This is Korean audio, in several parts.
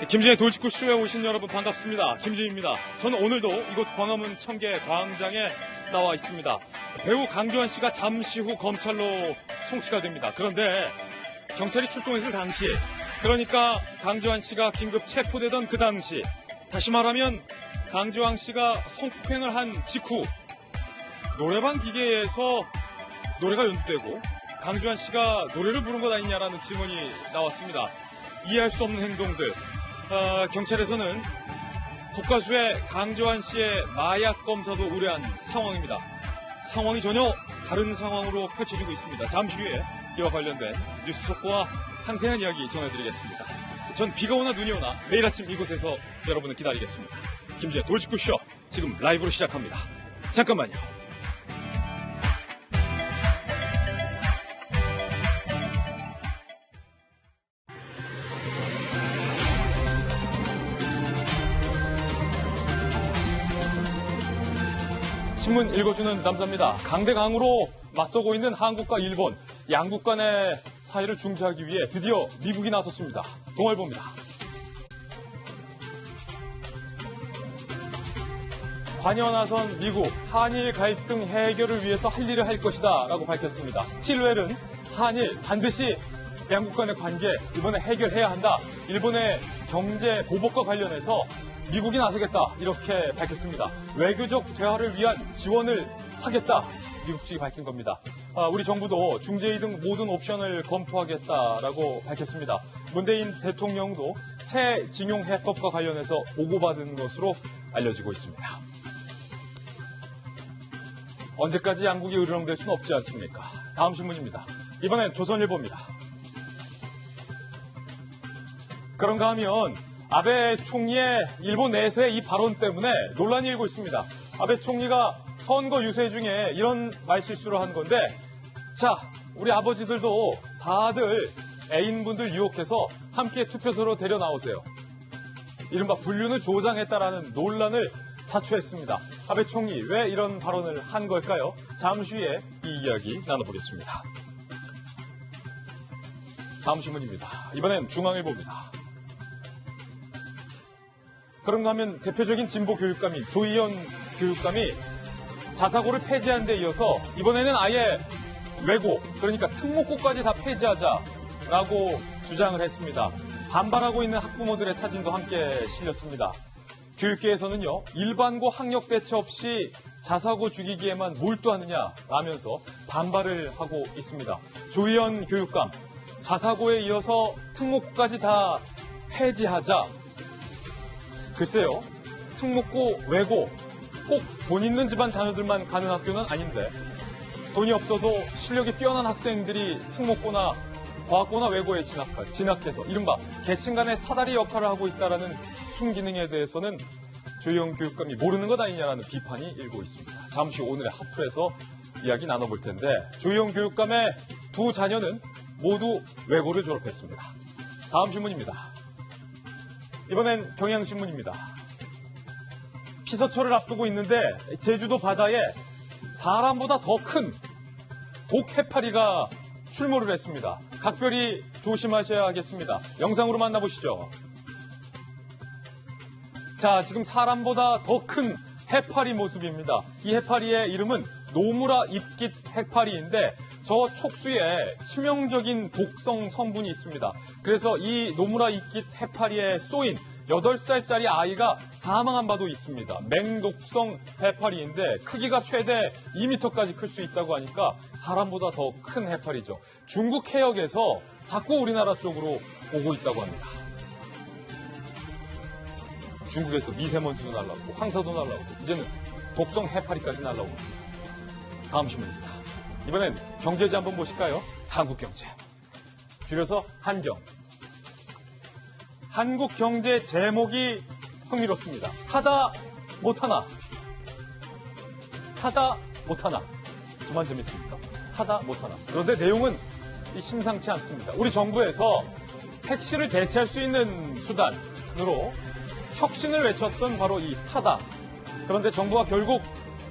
김진의 돌직구쇼에 오신 여러분 반갑습니다. 김진입니다. 저는 오늘도 이곳 광화문 청계 광장에 나와 있습니다. 배우 강주한 씨가 잠시 후 검찰로 송치가 됩니다. 그런데 경찰이 출동했을 당시, 그러니까 강주한 씨가 긴급 체포되던 그 당시, 다시 말하면 강주한 씨가 성폭행을 한 직후 노래방 기계에서 노래가 연주되고 강주한 씨가 노래를 부른 것 아니냐라는 증언이 나왔습니다. 이해할 수 없는 행동들. 경찰에서는 국가수의 강주한 씨의 마약 검사도 의뢰한 상황입니다. 상황이 전혀 다른 상황으로 펼쳐지고 있습니다. 잠시 후에 이와 관련된 뉴스 속보와 상세한 이야기 전해드리겠습니다. 전 비가 오나 눈이 오나 매일 아침 이곳에서 여러분을 기다리겠습니다. 김지의 돌직구쇼 지금 라이브로 시작합니다. 잠깐만요. 신문 읽어주는 남자입니다. 강대강으로 맞서고 있는 한국과 일본, 양국 간의 사이를 중재하기 위해 드디어 미국이 나섰습니다. 동아일보입니다. 관여 나선 미국, 한일 갈등 해결을 위해서 할 일을 할 것이다 라고 밝혔습니다. 스틸웰은 한일 반드시 양국 간의 관계 이번에 해결해야 한다. 일본의 경제 보복과 관련해서 미국이 나서겠다 이렇게 밝혔습니다. 외교적 대화를 위한 지원을 하겠다. 미국 측이 밝힌 겁니다. 우리 정부도 중재위 등 모든 옵션을 검토하겠다라고 밝혔습니다. 문재인 대통령도 새 징용해법과 관련해서 보고받은 것으로 알려지고 있습니다. 언제까지 양국이 으르렁댈 수는 없지 않습니까? 다음 신문입니다. 이번엔 조선일보입니다. 그런가 하면 아베 총리의 일본 내에서의 이 발언 때문에 논란이 일고 있습니다. 아베 총리가 선거 유세 중에 이런 말실수를 한 건데, 자, 우리 아버지들도 다들 애인분들 유혹해서 함께 투표소로 데려 나오세요. 이른바 불륜을 조장했다라는 논란을 자초했습니다. 아베 총리 왜 이런 발언을 한 걸까요? 잠시 후에 이 이야기 나눠보겠습니다. 다음 신문입니다. 이번엔 중앙일보입니다. 그런가 하면 대표적인 진보 교육감인 조희연 교육감이 자사고를 폐지한 데 이어서 이번에는 아예 외고, 그러니까 특목고까지 다 폐지하자라고 주장을 했습니다. 반발하고 있는 학부모들의 사진도 함께 실렸습니다. 교육계에서는요, 일반고 학력 대체 없이 자사고 죽이기에만 몰두하느냐라면서 반발을 하고 있습니다. 조희연 교육감, 자사고에 이어서 특목고까지 다 폐지하자. 글쎄요, 특목고, 외고, 꼭 돈 있는 집안 자녀들만 가는 학교는 아닌데, 돈이 없어도 실력이 뛰어난 학생들이 특목고나 과학고나 외고에 진학해서 이른바 계층 간의 사다리 역할을 하고 있다는 순기능에 대해서는 조희연 교육감이 모르는 것 아니냐라는 비판이 일고 있습니다. 잠시 후 오늘의 핫플에서 이야기 나눠볼 텐데, 조희연 교육감의 두 자녀는 모두 외고를 졸업했습니다. 다음 신문입니다. 이번엔 경향신문입니다. 피서철을 앞두고 있는데 제주도 바다에 사람보다 더 큰 독해파리가 출몰을 했습니다. 각별히 조심하셔야 하겠습니다. 영상으로 만나보시죠. 자, 지금 사람보다 더 큰 해파리 모습입니다. 이 해파리의 이름은 노무라 잎깃 해파리인데 저 촉수에 치명적인 독성 성분이 있습니다. 그래서 이 노무라 잎깃 해파리에 쏘인 8살짜리 아이가 사망한 바도 있습니다. 맹독성 해파리인데 크기가 최대 2m까지 클 수 있다고 하니까 사람보다 더 큰 해파리죠. 중국 해역에서 자꾸 우리나라 쪽으로 오고 있다고 합니다. 중국에서 미세먼지도 날라오고 황사도 날라오고 이제는 독성 해파리까지 날라오고. 다음 신문입니다. 이번엔 경제지 한번 보실까요? 한국경제. 줄여서 한경. 한국경제 제목이 흥미롭습니다. 타다 못하나. 타다 못하나. 저만 재밌습니까? 타다 못하나. 그런데 내용은 심상치 않습니다. 우리 정부에서 택시를 대체할 수 있는 수단으로 혁신을 외쳤던 바로 이 타다. 그런데 정부가 결국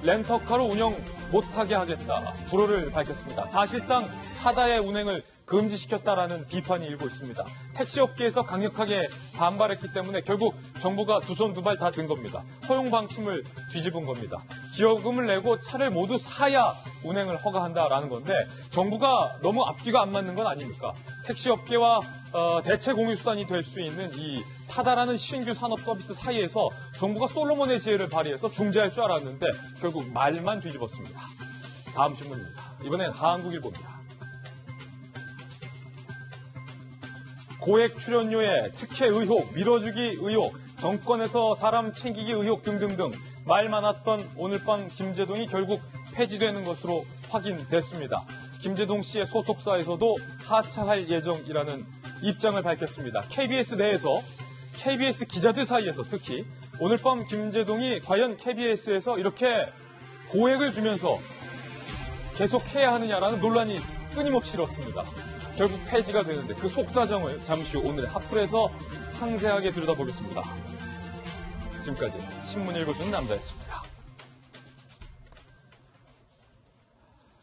렌터카로 운영 못하게 하겠다. 불호를 밝혔습니다. 사실상 타다의 운행을 금지시켰다라는 비판이 일고 있습니다. 택시업계에서 강력하게 반발했기 때문에 결국 정부가 두 손 두 발 다 든 겁니다. 허용 방침을 뒤집은 겁니다. 기여금을 내고 차를 모두 사야 운행을 허가한다라는 건데 정부가 너무 앞뒤가 안 맞는 건 아닙니까? 택시업계와 대체 공유수단이 될 수 있는 이 타다라는 신규 산업 서비스 사이에서 정부가 솔로몬의 지혜를 발휘해서 중재할 줄 알았는데 결국 말만 뒤집었습니다. 다음 신문입니다. 이번엔 한국일보입니다. 고액 출연료에 특혜 의혹, 밀어주기 의혹, 정권에서 사람 챙기기 의혹 등등등 말 많았던 오늘 밤 김제동이 결국 폐지되는 것으로 확인됐습니다. 김제동 씨의 소속사에서도 하차할 예정이라는 입장을 밝혔습니다. KBS 내에서 KBS 기자들 사이에서 특히 오늘 밤 김제동이 과연 KBS에서 이렇게 고액을 주면서 계속 해야 하느냐라는 논란이 끊임없이 일었습니다. 결국 폐지가 되는데 그 속사정을 잠시 후 오늘의 핫플에서 상세하게 들여다보겠습니다. 지금까지 신문 읽어주는 남자였습니다.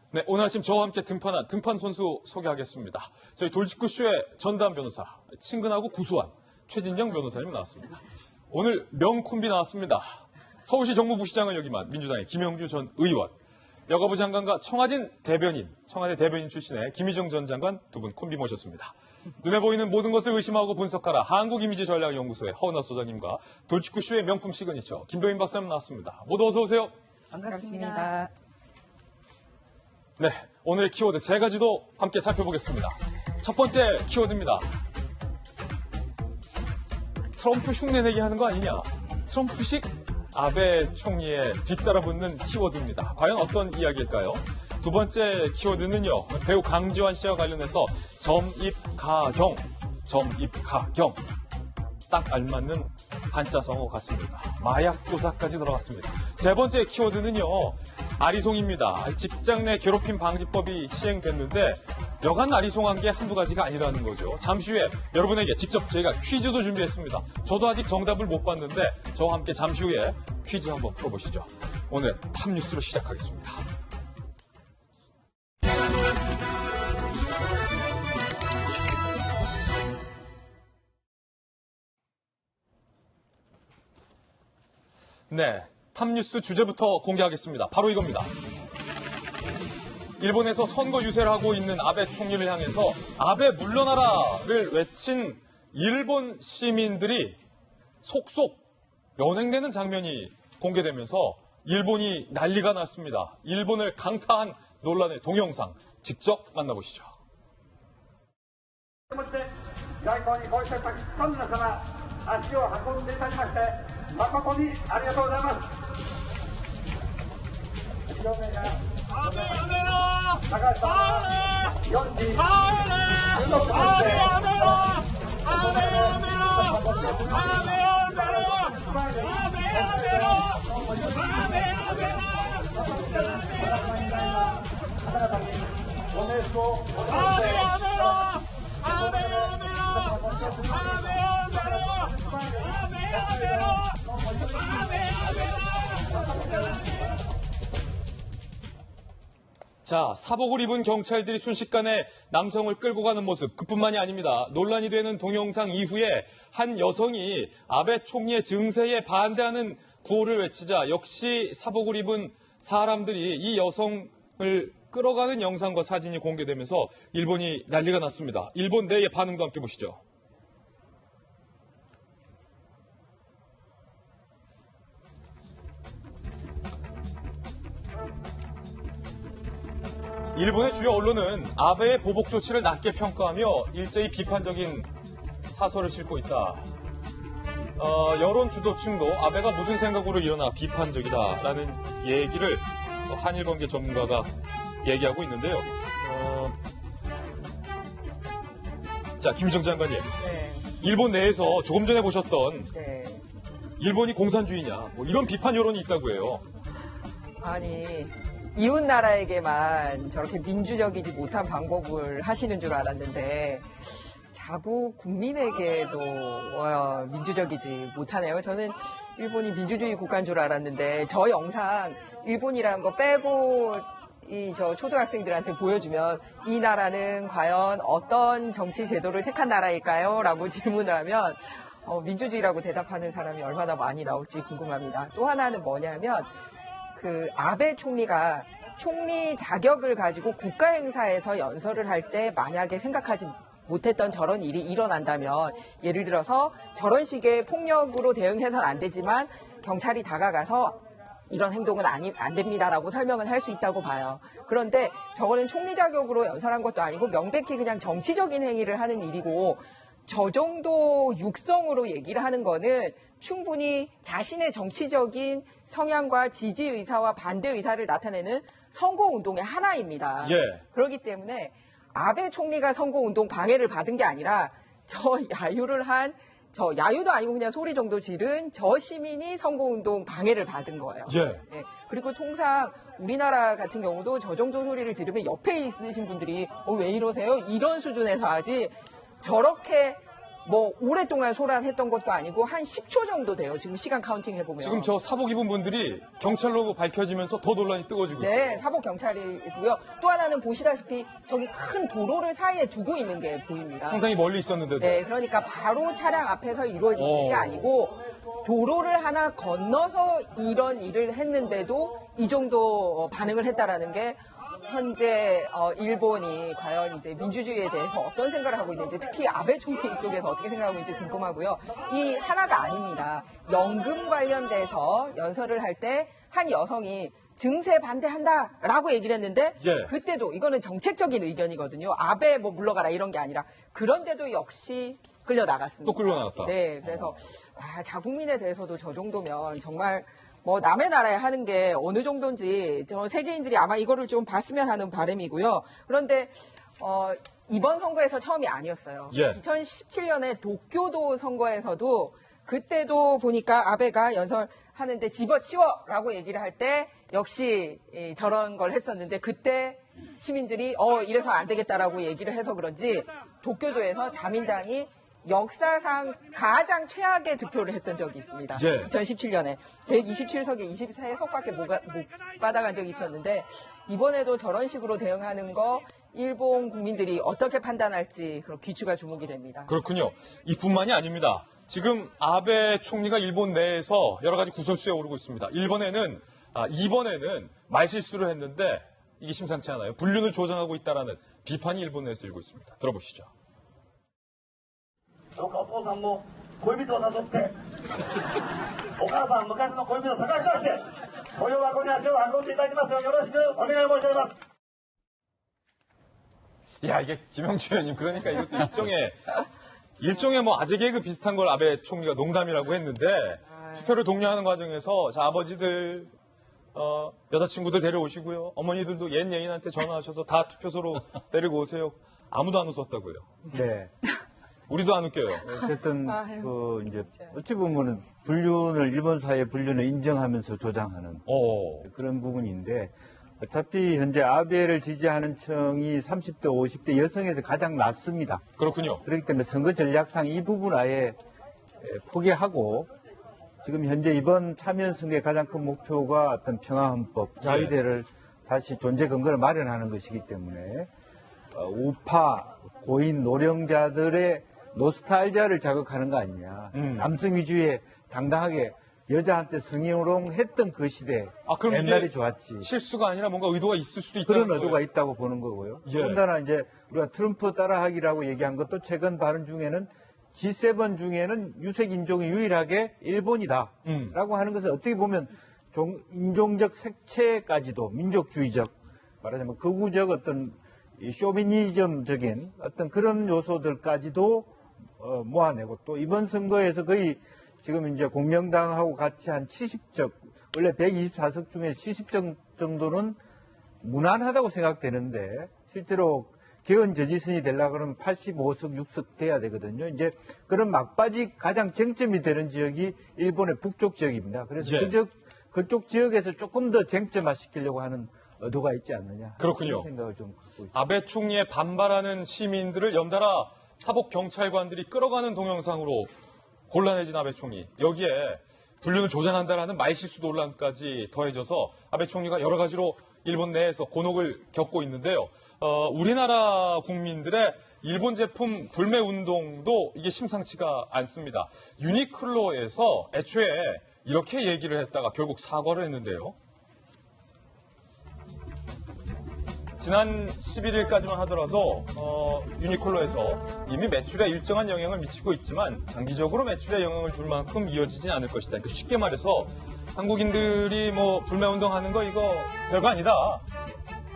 네, 오늘 아침 저와 함께 등판한 등판 선수 소개하겠습니다. 저희 돌직구쇼의 전담 변호사, 친근하고 구수한 최진영 변호사님 나왔습니다. 오늘 명콤비 나왔습니다. 서울시 정무부시장을 역임한 민주당의 김영주 전 의원, 여가부 장관과 청와대 대변인 출신의 김희정 전 장관 두 분 콤비 모셨습니다. 눈에 보이는 모든 것을 의심하고 분석하라 한국이미지전략연구소의 허은하 소장님과 돌직구쇼의 명품 시그니처 김병인 박사님 나왔습니다. 모두 어서 오세요. 반갑습니다. 네, 오늘의 키워드 세 가지도 함께 살펴보겠습니다. 첫 번째 키워드입니다. 트럼프 흉내내기 하는 거 아니냐? 트럼프식 아베 총리에 뒤따라붙는 키워드입니다. 과연 어떤 이야기일까요? 두 번째 키워드는요. 배우 강지환 씨와 관련해서 점입가경. 딱 알맞는 한자성어 같습니다. 마약 조사까지 들어갔습니다. 세 번째 키워드는요. 아리송입니다. 직장 내 괴롭힘 방지법이 시행됐는데 여간 아리송한 게 한두 가지가 아니라는 거죠. 잠시 후에 여러분에게 직접 저희가 퀴즈도 준비했습니다. 저도 아직 정답을 못 봤는데 저와 함께 잠시 후에 퀴즈 한번 풀어보시죠. 오늘 탑뉴스로 시작하겠습니다. 네, 탑뉴스 주제부터 공개하겠습니다. 바로 이겁니다. 일본에서 선거 유세를 하고 있는 아베 총리를 향해서 아베 물러나라를 외친 일본 시민들이 속속 연행되는 장면이 공개되면서 일본이 난리가 났습니다. 일본을 강타한 논란의 동영상 직접 만나보시죠. 자, 사복을 입은 경찰들이 순식간에 남성을 끌고 가는 모습, 그뿐만이 아닙니다. 논란이 되는 동영상 이후에 한 여성이 아베 총리의 증세에 반대하는 구호를 외치자 역시 사복을 입은 사람들이 이 여성을 끌어가는 영상과 사진이 공개되면서 일본이 난리가 났습니다. 일본 내의 반응도 함께 보시죠. 일본의 주요 언론은 아베의 보복 조치를 낮게 평가하며 일제히 비판적인 사설을 싣고 있다. 여론 주도층도 아베가 무슨 생각으로 일어나 비판적이다라는 얘기를 한일관계 전문가가 얘기하고 있는데요. 자, 김희정 장관님. 네. 일본 내에서 조금 전에 보셨던 네. 일본이 공산주의냐 뭐 이런 비판 여론이 있다고 해요. 아니, 이웃 나라에게만 저렇게 민주적이지 못한 방법을 하시는 줄 알았는데 자국 국민에게도 민주적이지 못하네요. 저는 일본이 민주주의 국가인 줄 알았는데 저 영상 일본이라는 거 빼고 저 초등학생들한테 보여주면 이 나라는 과연 어떤 정치 제도를 택한 나라일까요? 라고 질문을 하면 민주주의라고 대답하는 사람이 얼마나 많이 나올지 궁금합니다. 또 하나는 뭐냐면 그 아베 총리가 총리 자격을 가지고 국가 행사에서 연설을 할 때 만약에 생각하지 못했던 저런 일이 일어난다면 예를 들어서 저런 식의 폭력으로 대응해서는 안 되지만 경찰이 다가가서 이런 행동은 안 됩니다라고 설명을 할 수 있다고 봐요. 그런데 저거는 총리 자격으로 연설한 것도 아니고 명백히 그냥 정치적인 행위를 하는 일이고 저 정도 육성으로 얘기를 하는 거는 충분히 자신의 정치적인 성향과 지지 의사와 반대 의사를 나타내는 선거운동의 하나입니다. 예. 그렇기 때문에 아베 총리가 선거운동 방해를 받은 게 아니라 야유도 아니고 그냥 소리 정도 지른 저 시민이 선거운동 방해를 받은 거예요. 예. 네. 그리고 통상 우리나라 같은 경우도 저 정도 소리를 지르면 옆에 있으신 분들이 왜 이러세요? 이런 수준에서 하지 저렇게 뭐 오랫동안 소란했던 것도 아니고 한 10초 정도 돼요. 지금 시간 카운팅 해보면. 지금 저 사복 입은 분들이 경찰로 밝혀지면서 더 논란이 뜨거워지고 있어요. 네, 사복 경찰이고요. 또 하나는 보시다시피 저기 큰 도로를 사이에 두고 있는 게 보입니다. 상당히 멀리 있었는데도. 네, 그러니까 바로 차량 앞에서 이루어지는 게 아니고 도로를 하나 건너서 이런 일을 했는데도 이 정도 반응을 했다라는 게 현재 일본이 과연 이제 민주주의에 대해서 어떤 생각을 하고 있는지 특히 아베 총리 쪽에서 어떻게 생각하고 있는지 궁금하고요. 이 하나가 아닙니다. 연금 관련돼서 연설을 할 때 한 여성이 증세 반대한다라고 얘기를 했는데 예. 그때도 이거는 정책적인 의견이거든요. 아베 뭐 물러가라 이런 게 아니라 그런데도 역시 끌려 나갔습니다. 또 끌려 나갔다. 네, 그래서 자국민에 대해서도 저 정도면 정말 뭐 남의 나라에 하는 게 어느 정도인지 저 세계인들이 아마 이거를 좀 봤으면 하는 바람이고요. 그런데 이번 선거에서 처음이 아니었어요. 예. 2017년에 도쿄도 선거에서도 그때도 보니까 아베가 연설하는데 집어치워라고 얘기를 할 때 역시 저런 걸 했었는데 그때 시민들이 이래서 안 되겠다라고 얘기를 해서 그런지 도쿄도에서 자민당이 역사상 가장 최악의 득표를 했던 적이 있습니다. 예. 2017년에 127석에 24석밖에 못 받아간 적이 있었는데 이번에도 저런 식으로 대응하는 거 일본 국민들이 어떻게 판단할지 그런 귀추가 주목이 됩니다. 그렇군요. 이뿐만이 아닙니다. 지금 아베 총리가 일본 내에서 여러 가지 구설수에 오르고 있습니다. 이번에는 말실수를 했는데 이게 심상치 않아요. 불륜을 조장하고 있다라는 비판이 일본 내에서 일고 있습니다. 들어보시죠. どうかお父さんも恋人を誘ってお母さん昔の恋人を探し出して雇用箱に足を運んでいただきますようよろしくお願い申し上げます 야, 이게 김영주 의원님, 그러니까 이것도 일종의 뭐 아재 개그 비슷한 걸 아베 총리가 농담이라고 했는데 투표를 독려하는 과정에서 자, 아버지들, 여자친구들 데려오시고요. 어머니들도 옛 여인한테 전화하셔서 다 투표소로 데리고 오세요. 아무도 안 웃었다고요. 네. 우리도 안 웃겨요. 어쨌든 이제 어찌 보면은 불륜을 일본 사회 불륜을 인정하면서 조장하는 그런 부분인데 어차피 현재 아베를 지지하는 층이 30대, 50대 여성에서 가장 낮습니다. 그렇군요. 그렇기 때문에 선거 전략상 이 부분 아예 포기하고 지금 현재 이번 참여 선거의 가장 큰 목표가 어떤 평화헌법, 자위대를 다시 존재 근거를 마련하는 것이기 때문에 우파, 고인, 노령자들의 노스탈지아를 자극하는 거 아니냐. 남성 위주의 당당하게 여자한테 성희롱했던 그 시대. 그럼 옛날이 이게 좋았지. 실수가 아니라 뭔가 의도가 있을 수도 있다. 그런 의도가 있다고 보는 거고요. 예. 더군다나 이제 우리가 트럼프 따라하기라고 얘기한 것도 최근 발언 중에는 G7 중에는 유색 인종이 유일하게 일본이다. 라고 하는 것은 어떻게 보면 인종적 색채까지도 민족주의적, 말하자면 극우적 어떤 쇼비니즘적인 어떤 그런 요소들까지도 모아내고 또 이번 선거에서 거의 지금 이제 공명당하고 같이 한 70석, 원래 124석 중에 70석 정도는 무난하다고 생각되는데 실제로 개헌 저지선이 되려고 그러면 85석, 6석 돼야 되거든요. 이제 그런 막바지 가장 쟁점이 되는 지역이 일본의 북쪽 지역입니다. 그래서 그쪽 지역에서 조금 더 쟁점화시키려고 하는 의도가 있지 않느냐. 그렇군요. 그런 생각을 좀 갖고 있습니다. 아베 총리에 반발하는 시민들을 연달아 사복 경찰관들이 끌어가는 동영상으로 곤란해진 아베 총리. 여기에 불륜을 조장한다라는 말실수 논란까지 더해져서 아베 총리가 여러 가지로 일본 내에서 곤혹을 겪고 있는데요. 우리나라 국민들의 일본 제품 불매 운동도 이게 심상치가 않습니다. 유니클로에서 애초에 이렇게 얘기를 했다가 결국 사과를 했는데요. 지난 11일까지만 하더라도 유니클로에서 이미 매출에 일정한 영향을 미치고 있지만 장기적으로 매출에 영향을 줄 만큼 이어지진 않을 것이다. 그러니까 쉽게 말해서 한국인들이 뭐 불매운동하는 거 이거 별거 아니다.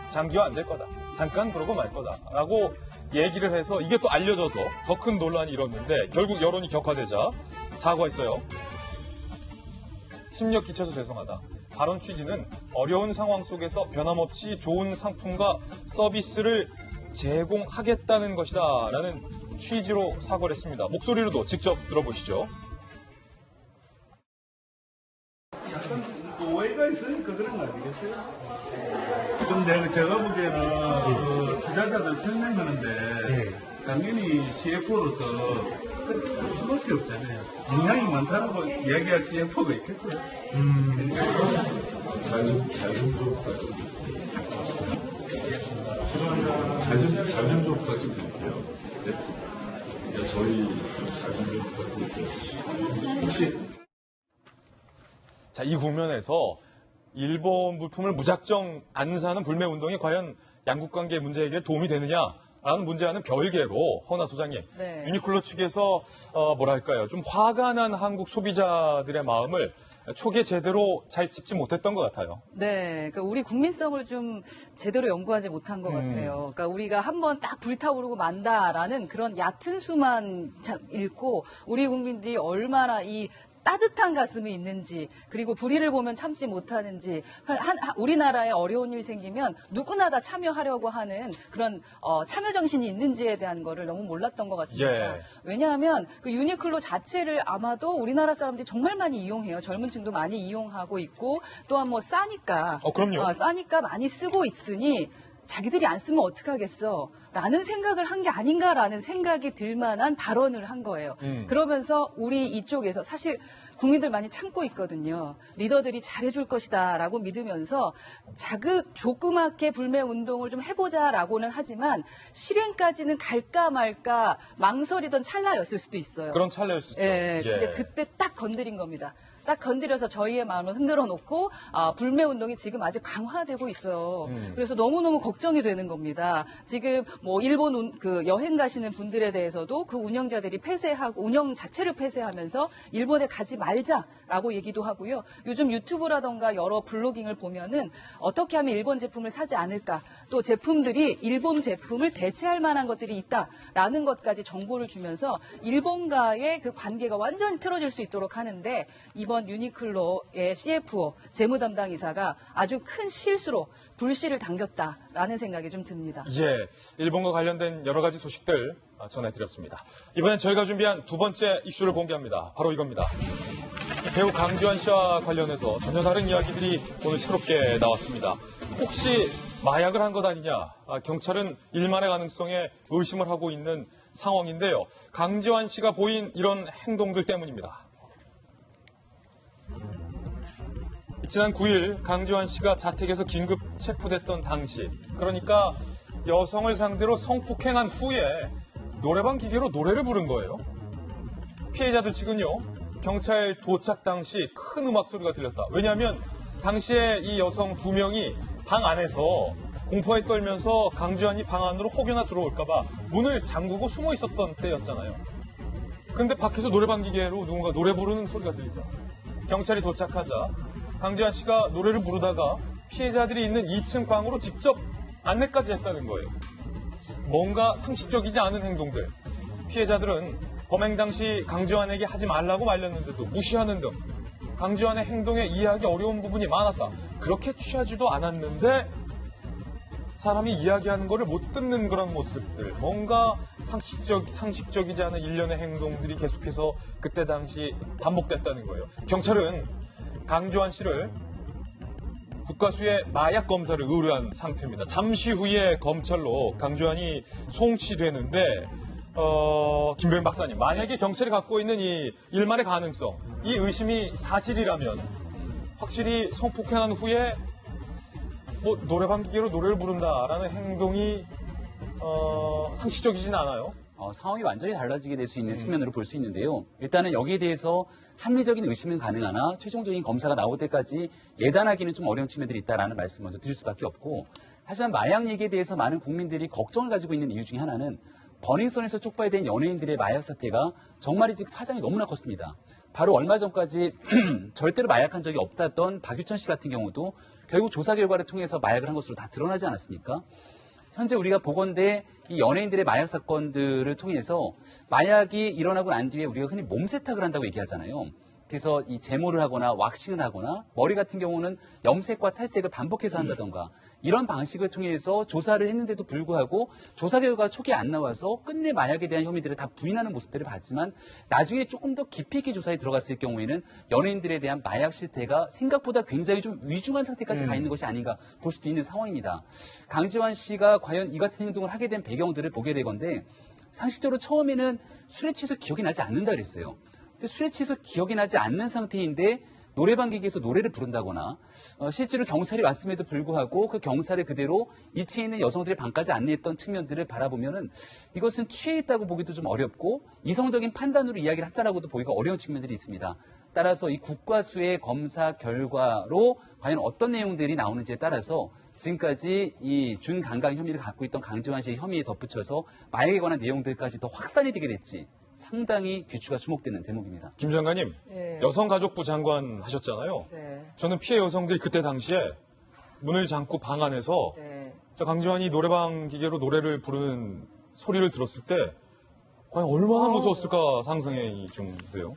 장기화 안 될 거다. 잠깐 그러고 말 거다라고 얘기를 해서 이게 또 알려져서 더 큰 논란이 일었는데 결국 여론이 격화되자 사과했어요. 심력 끼쳐서 죄송하다. 발언 취지는 어려운 상황 속에서 변함없이 좋은 상품과 서비스를 제공하겠다는 것이다 라는 취지로 사과를 했습니다. 목소리로도 직접 들어보시죠. 약간 오해가 있으니까 그런 거 아니겠어요? 좀 제가 보기에는 투자자들 설명하는데 당연히 CF로서 할 수밖에 없잖아요. 영향이 많다고 이야기할 CF가 있겠어요? 잘좀 부탁 좀 드릴게요. 네. 저희 잘좀 부탁드릴게요. 혹시 자, 이 국면에서 일본 물품을 무작정 안 사는 불매 운동이 과연 양국 관계 문제 해결에 도움이 되느냐라는 문제와는 별개로 허은하 소장님, 네. 유니클로 측에서 뭐랄까요, 좀 화가 난 한국 소비자들의 마음을 초기에 제대로 잘 짚지 못했던 것 같아요. 네, 그러니까 우리 국민성을 좀 제대로 연구하지 못한 것 같아요. 그러니까 우리가 한번 딱 불타오르고 만다라는 그런 얕은 수만 읽고 우리 국민들이 얼마나 이 따뜻한 가슴이 있는지, 그리고 불의를 보면 참지 못하는지, 우리나라에 어려운 일 생기면 누구나 다 참여하려고 하는 그런 참여 정신이 있는지에 대한 거를 너무 몰랐던 것 같습니다. 예. 왜냐하면 그 유니클로 자체를 아마도 우리나라 사람들이 정말 많이 이용해요. 젊은 층도 많이 이용하고 있고, 또한 뭐 싸니까. 그럼요. 싸니까 많이 쓰고 있으니 자기들이 안 쓰면 어떡하겠어 라는 생각을 한 게 아닌가라는 생각이 들 만한 발언을 한 거예요. 그러면서 우리 이쪽에서 사실 국민들 많이 참고 있거든요. 리더들이 잘해줄 것이다 라고 믿으면서 조그맣게 불매 운동을 좀 해보자라고는 하지만 실행까지는 갈까 말까 망설이던 찰나였을 수도 있어요. 그런 찰나였었죠. 예, 근데 그때 딱 건드린 겁니다. 딱 건드려서 저희의 마음을 흔들어 놓고 불매 운동이 지금 아직 강화되고 있어요. 그래서 너무너무 걱정이 되는 겁니다. 지금 뭐 일본 그 여행 가시는 분들에 대해서도 그 운영자들이 폐쇄하고 운영 자체를 폐쇄하면서 일본에 가지 말자라고 얘기도 하고요. 요즘 유튜브라던가 여러 블로깅을 보면은 어떻게 하면 일본 제품을 사지 않을까, 또 제품들이 일본 제품을 대체할 만한 것들이 있다라는 것까지 정보를 주면서 일본과의 그 관계가 완전히 틀어질 수 있도록 하는데, 이번 유니클로의 CFO 재무담당이사가 아주 큰 실수로 불씨를 당겼다라는 생각이 좀 듭니다. 예, 일본과 관련된 여러 가지 소식들 전해드렸습니다. 이번엔 저희가 준비한 두 번째 이슈를 공개합니다. 바로 이겁니다. 배우 강주한 씨와 관련해서 전혀 다른 이야기들이 오늘 새롭게 나왔습니다. 혹시 마약을 한 것 아니냐? 경찰은 일만의 가능성에 의심을 하고 있는 상황인데요. 강지환 씨가 보인 이런 행동들 때문입니다. 지난 9일 강지환 씨가 자택에서 긴급 체포됐던 당시, 그러니까 여성을 상대로 성폭행한 후에 노래방 기계로 노래를 부른 거예요. 피해자들 측은요, 경찰 도착 당시 큰 음악 소리가 들렸다. 왜냐하면 당시에 이 여성 2명이 방 안에서 공포에 떨면서 강지환이 방 안으로 혹여나 들어올까봐 문을 잠그고 숨어 있었던 때였잖아요. 근데 밖에서 노래방 기계로 누군가 노래 부르는 소리가 들리다. 경찰이 도착하자 강지환 씨가 노래를 부르다가 피해자들이 있는 2층 방으로 직접 안내까지 했다는 거예요. 뭔가 상식적이지 않은 행동들. 피해자들은 범행 당시 강지환에게 하지 말라고 말렸는데도 무시하는 등 강지환의 행동에 이해하기 어려운 부분이 많았다. 그렇게 취하지도 않았는데 사람이 이야기하는 거를 못 듣는 그런 모습들. 뭔가 상식적이지 않은 일련의 행동들이 계속해서 그때 당시 반복됐다는 거예요. 경찰은 강지환 씨를 국과수의 마약 검사를 의뢰한 상태입니다. 잠시 후에 검찰로 강지환이 송치되는데 김병현 박사님, 만약에 경찰이 갖고 있는 이 일만의 가능성, 이 의심이 사실이라면 확실히 성폭행한 후에 뭐 노래방 기계로 노래를 부른다라는 행동이 상식적이진 않아요. 상황이 완전히 달라지게 될 수 있는 측면으로 볼 수 있는데요. 일단은 여기에 대해서 합리적인 의심은 가능하나 최종적인 검사가 나올 때까지 예단하기는 좀 어려운 측면들이 있다라는 말씀 먼저 드릴 수밖에 없고, 하지만 마약 얘기에 대해서 많은 국민들이 걱정을 가지고 있는 이유 중에 하나는 버닝썬에서 촉발된 연예인들의 마약 사태가 정말이지 파장이 너무나 컸습니다. 바로 얼마 전까지 절대로 마약한 적이 없다던 박유천 씨 같은 경우도 결국 조사 결과를 통해서 마약을 한 것으로 다 드러나지 않았습니까? 현재 우리가 보건대 이 연예인들의 마약 사건들을 통해서 마약이 일어나고 난 뒤에 우리가 흔히 몸 세탁을 한다고 얘기하잖아요. 그래서 이 제모를 하거나 왁싱을 하거나 머리 같은 경우는 염색과 탈색을 반복해서 한다던가 이런 방식을 통해서 조사를 했는데도 불구하고 조사 결과가 초기에 안 나와서 끝내 마약에 대한 혐의들을 다 부인하는 모습들을 봤지만 나중에 조금 더 깊이 있게 조사에 들어갔을 경우에는 연예인들에 대한 마약 실태가 생각보다 굉장히 좀 위중한 상태까지 가 있는 것이 아닌가 볼 수도 있는 상황입니다. 강지환 씨가 과연 이 같은 행동을 하게 된 배경들을 보게 되건데 상식적으로 처음에는 술에 취해서 기억이 나지 않는다 그랬어요. 술에 취해서 기억이 나지 않는 상태인데 노래방 기계에서 노래를 부른다거나 실제로 경찰이 왔음에도 불구하고 그 경찰을 그대로 이치에 있는 여성들의 방까지 안내했던 측면들을 바라보면은 이것은 취해 있다고 보기도 좀 어렵고 이성적인 판단으로 이야기를 한다라고도 보기가 어려운 측면들이 있습니다. 따라서 이 국과수의 검사 결과로 과연 어떤 내용들이 나오는지에 따라서 지금까지 이 준강간 혐의를 갖고 있던 강지환 씨의 혐의에 덧붙여서 마약에 관한 내용들까지 더 확산이 되게 됐지 상당히 귀추가 주목되는 대목입니다. 김 장관님, 네. 여성가족부 장관 하셨잖아요. 네. 저는 피해 여성들이 그때 당시에 문을 잠고 방 안에서 네. 저 강지환이 노래방 기계로 노래를 부르는 소리를 들었을 때 과연 얼마나 무서웠을까 상상이 좀 돼요.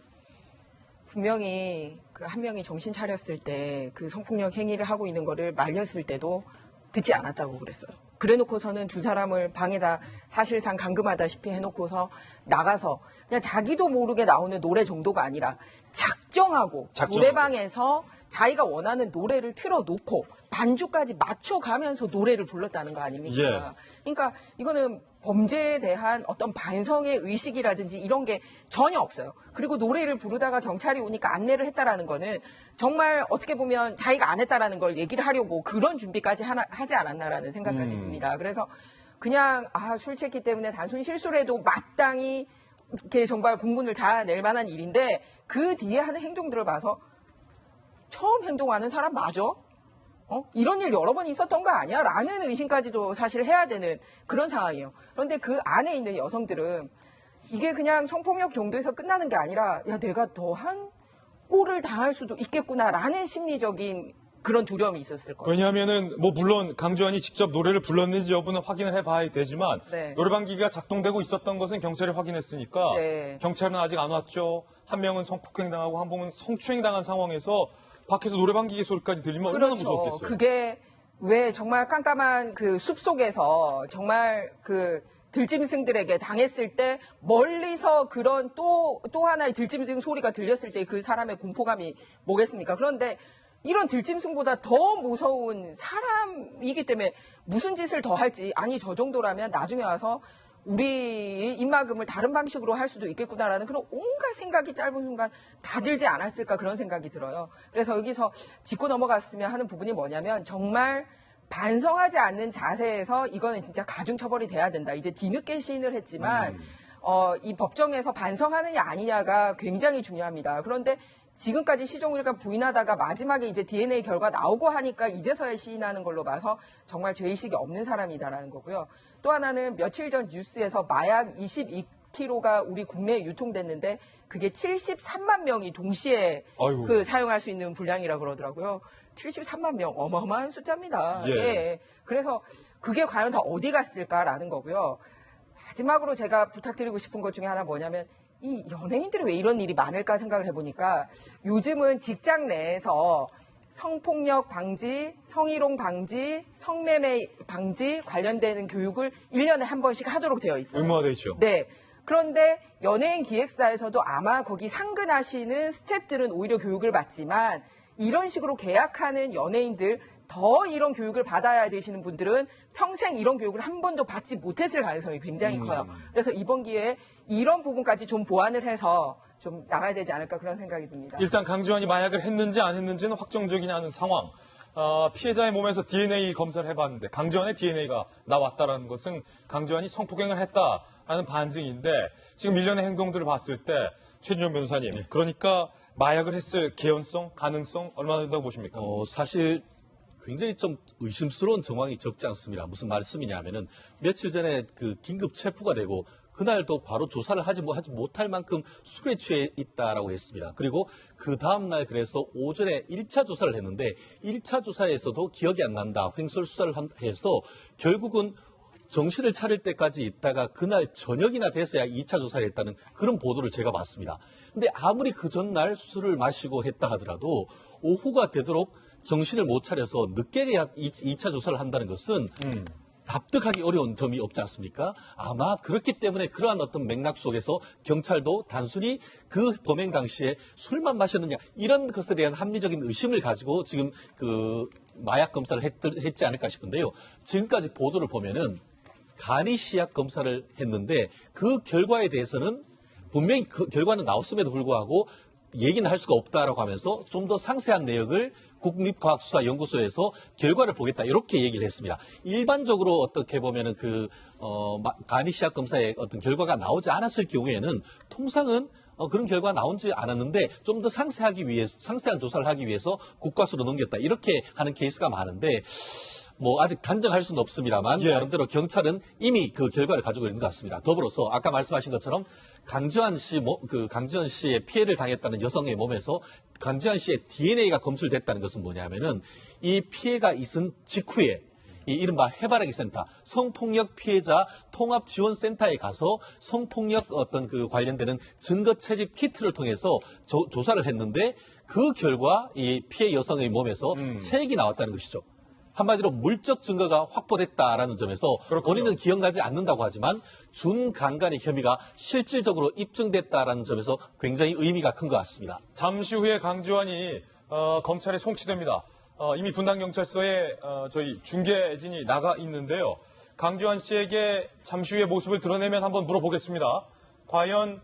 분명히 그 한 명이 정신 차렸을 때 그 성폭력 행위를 하고 있는 거를 말렸을 때도 듣지 않았다고 그랬어요. 그래놓고서는 두 사람을 방에다 사실상 감금하다시피 해놓고서 나가서 그냥 자기도 모르게 나오는 노래 정도가 아니라 작정하고 노래방에서 자기가 원하는 노래를 틀어놓고 반주까지 맞춰가면서 노래를 불렀다는 거 아닙니까? 예. 그러니까 이거는 범죄에 대한 어떤 반성의 의식이라든지 이런 게 전혀 없어요. 그리고 노래를 부르다가 경찰이 오니까 안내를 했다라는 거는 정말 어떻게 보면 자기가 안 했다라는 걸 얘기를 하려고 그런 준비까지 하지 않았나라는 생각까지 듭니다. 그래서 그냥 술 취했기 때문에 단순히 실수를 해도 마땅히 이렇게 정말 공분을 자아낼 만한 일인데 그 뒤에 하는 행동들을 봐서 처음 행동하는 사람 맞아? 이런 일 여러 번 있었던 거 아니야? 라는 의심까지도 사실 해야 되는 그런 상황이에요. 그런데 그 안에 있는 여성들은 이게 그냥 성폭력 정도에서 끝나는 게 아니라 야 내가 더한 꼴을 당할 수도 있겠구나라는 심리적인 그런 두려움이 있었을 거예요. 왜냐하면은 뭐 물론 강지환이 직접 노래를 불렀는지 여부는 확인을 해봐야 되지만 네. 노래방 기계가 작동되고 있었던 것은 경찰이 확인했으니까 네. 경찰은 아직 안 왔죠. 한 명은 성폭행 당하고 한 명은 성추행 당한 상황에서 밖에서 노래방 기계 소리까지 들리면 얼마나 무서웠겠어요. 그게 왜 정말 깜깜한 그 숲속에서 정말 그 들짐승들에게 당했을 때 멀리서 그런 또 하나의 들짐승 소리가 들렸을 때 그 사람의 공포감이 뭐겠습니까? 그런데 이런 들짐승보다 더 무서운 사람이기 때문에 무슨 짓을 더 할지 아니 저 정도라면 나중에 와서 우리 입막음을 다른 방식으로 할 수도 있겠구나라는 그런 온갖 생각이 짧은 순간 다 들지 않았을까 그런 생각이 들어요. 그래서 여기서 짚고 넘어갔으면 하는 부분이 뭐냐면 정말 반성하지 않는 자세에서 이거는 진짜 가중처벌이 돼야 된다. 이제 뒤늦게 시인을 했지만 이 법정에서 반성하느냐 아니냐가 굉장히 중요합니다. 그런데 지금까지 시종일관 부인하다가 마지막에 이제 DNA 결과 나오고 하니까 이제서야 시인하는 걸로 봐서 정말 죄의식이 없는 사람이다라는 거고요. 또 하나는 며칠 전 뉴스에서 마약 22kg가 우리 국내에 유통됐는데 그게 73만 명이 동시에 아이고. 그 사용할 수 있는 분량이라고 그러더라고요. 73만 명 어마어마한 숫자입니다. 예. 예. 그래서 그게 과연 다 어디 갔을까라는 거고요. 마지막으로 제가 부탁드리고 싶은 것 중에 하나 뭐냐면 이 연예인들이 왜 이런 일이 많을까 생각을 해보니까 요즘은 직장 내에서 성폭력 방지, 성희롱 방지, 성매매 방지 관련되는 교육을 1년에 한 번씩 하도록 되어 있어요. 의무화돼 있죠. 네. 그런데 연예인 기획사에서도 아마 거기 상근하시는 스태프들은 오히려 교육을 받지만 이런 식으로 계약하는 연예인들 더 이런 교육을 받아야 되시는 분들은 평생 이런 교육을 한 번도 받지 못했을 가능성이 굉장히 커요. 그래서 이번 기회에 이런 부분까지 좀 보완을 해서 좀 나가야 되지 않을까 그런 생각이 듭니다. 일단 강지환이 마약을 했는지 안 했는지는 확정적이지 않은 상황. 피해자의 몸에서 DNA 검사를 해봤는데 강주환의 DNA가 나왔다라는 것은 강주환이 성폭행을 했다라는 반증인데 지금 일련의 행동들을 봤을 때 최준용 변호사님, 그러니까 마약을 했을 개연성, 가능성 얼마나 된다고 보십니까? 사실 굉장히 좀 의심스러운 정황이 적지 않습니다. 무슨 말씀이냐면은 며칠 전에 그 긴급 체포가 되고 그날도 바로 조사를 하지 못할 만큼 술에 취해 있다라고 했습니다. 그리고 그 다음날 그래서 오전에 1차 조사를 했는데 1차 조사에서도 기억이 안 난다. 횡설수사를 해서 결국은 정신을 차릴 때까지 있다가 그날 저녁이나 돼서야 2차 조사를 했다는 그런 보도를 제가 봤습니다. 근데 아무리 그 전날 술을 마시고 했다 하더라도 오후가 되도록 정신을 못 차려서 늦게야 2차 조사를 한다는 것은 납득하기 어려운 점이 없지 않습니까? 아마 그렇기 때문에 그러한 어떤 맥락 속에서 경찰도 단순히 그 범행 당시에 술만 마셨느냐 이런 것에 대한 합리적인 의심을 가지고 지금 그 마약 검사를 했지 않을까 싶은데요. 지금까지 보도를 보면은 간이 시약 검사를 했는데 그 결과에 대해서는 분명히 그 결과는 나왔음에도 불구하고 얘기는 할 수가 없다라고 하면서 좀 더 상세한 내역을 국립과학수사연구소에서 결과를 보겠다 이렇게 얘기를 했습니다. 일반적으로 어떻게 보면은 간이 시약 검사의 어떤 결과가 나오지 않았을 경우에는 통상은 그런 결과가 나오지 않았는데 좀 더 상세한 조사를 하기 위해서 국과수로 넘겼다 이렇게 하는 케이스가 많은데 뭐 아직 단정할 수는 없습니다만 나름대로 경찰은 이미 그 결과를 가지고 있는 것 같습니다. 더불어서 아까 말씀하신 것처럼 강지환 씨의 피해를 당했다는 여성의 몸에서 강지환 씨의 DNA가 검출됐다는 것은 뭐냐면은 이 피해가 있은 직후에 이 이른바 해바라기 센터, 성폭력 피해자 통합지원센터에 가서 성폭력 어떤 그 관련되는 증거 채집 키트를 통해서 조사를 했는데 그 결과 이 피해 여성의 몸에서 체액이 나왔다는 것이죠. 한마디로 물적 증거가 확보됐다라는 점에서 본인은 기억나지 않는다고 하지만 준강간의 혐의가 실질적으로 입증됐다라는 점에서 굉장히 의미가 큰 것 같습니다. 잠시 후에 강지환이 검찰에 송치됩니다. 이미 분당경찰서에 저희 중계진이 나가 있는데요. 강지환 씨에게 잠시 후에 모습을 드러내면 한번 물어보겠습니다. 과연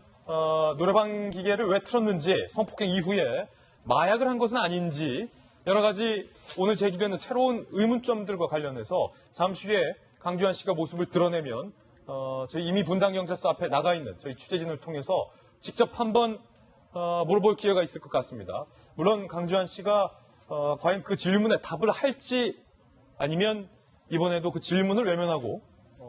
노래방 기계를 왜 틀었는지, 성폭행 이후에 마약을 한 것은 아닌지 여러 가지 오늘 제기되는 새로운 의문점들과 관련해서 잠시 후에 강지환 씨가 모습을 드러내면 저희 이미 분당경찰서 앞에 나가 있는 저희 취재진을 통해서 직접 한번 물어볼 기회가 있을 것 같습니다. 물론 강지환 씨가 과연 그 질문에 답을 할지 아니면 이번에도 그 질문을 외면하고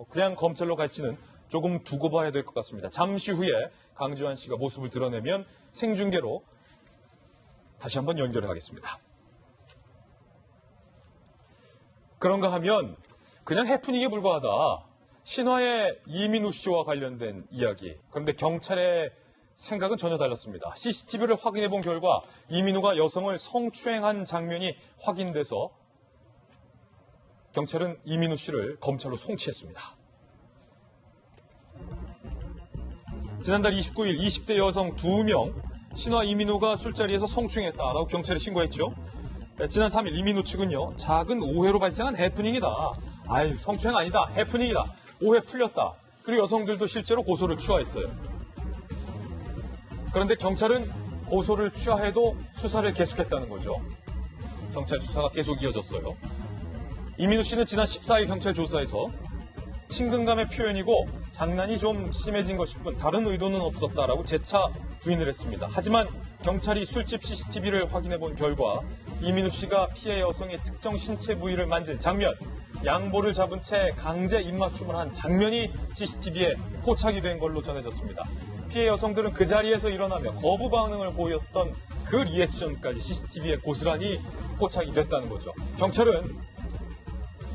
그냥 검찰로 갈지는 조금 두고 봐야 될 것 같습니다. 잠시 후에 강지환 씨가 모습을 드러내면 생중계로 다시 한번 연결을 하겠습니다. 그런가 하면 그냥 해프닝에 불과하다. 신화의 이민우 씨와 관련된 이야기. 그런데 경찰의 생각은 전혀 달랐습니다. CCTV를 확인해 본 결과 이민우가 여성을 성추행한 장면이 확인돼서 경찰은 이민우 씨를 검찰로 송치했습니다. 지난달 29일 20대 여성 2명 신화 이민우가 술자리에서 성추행했다라고 경찰에 신고했죠. 지난 3일 이민우 측은요. 작은 오해로 발생한 해프닝이다. 아유 성추행 아니다. 해프닝이다. 오해 풀렸다. 그리고 여성들도 실제로 고소를 취하했어요. 그런데 경찰은 고소를 취하해도 수사를 계속했다는 거죠. 경찰 수사가 계속 이어졌어요. 이민우 씨는 지난 14일 경찰 조사에서 친근감의 표현이고 장난이 좀 심해진 것일 뿐 다른 의도는 없었다라고 재차 부인을 했습니다. 하지만 경찰이 술집 CCTV를 확인해 본 결과 이민우 씨가 피해 여성의 특정 신체 부위를 만진 장면, 양볼을 잡은 채 강제 입맞춤을 한 장면이 CCTV에 포착이 된 걸로 전해졌습니다. 피해 여성들은 그 자리에서 일어나며 거부 반응을 보였던 그 리액션까지 CCTV에 고스란히 포착이 됐다는 거죠. 경찰은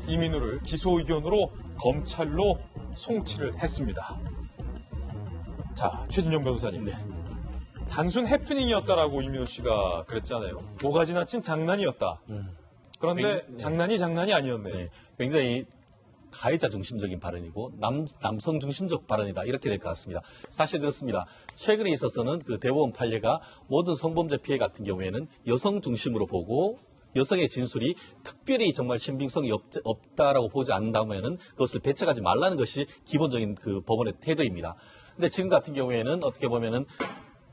이민우를 기소 의견으로 검찰로 송치를 했습니다. 자, 최진영 변호사님. 네. 단순 해프닝이었다라고 이민우 씨가 그랬잖아요. 뭐가 지나친 장난이었다. 그런데 장난이 아니었네. 네. 굉장히 가해자 중심적인 발언이고 남성 중심적 발언이다 이렇게 될 것 같습니다. 사실 그렇습니다. 최근에 있어서는 그 대법원 판례가 모든 성범죄 피해 같은 경우에는 여성 중심으로 보고 여성의 진술이 특별히 정말 신빙성이 없다라고 보지 않는다면은 그것을 배척하지 말라는 것이 기본적인 그 법원의 태도입니다. 근데 지금 같은 경우에는 어떻게 보면은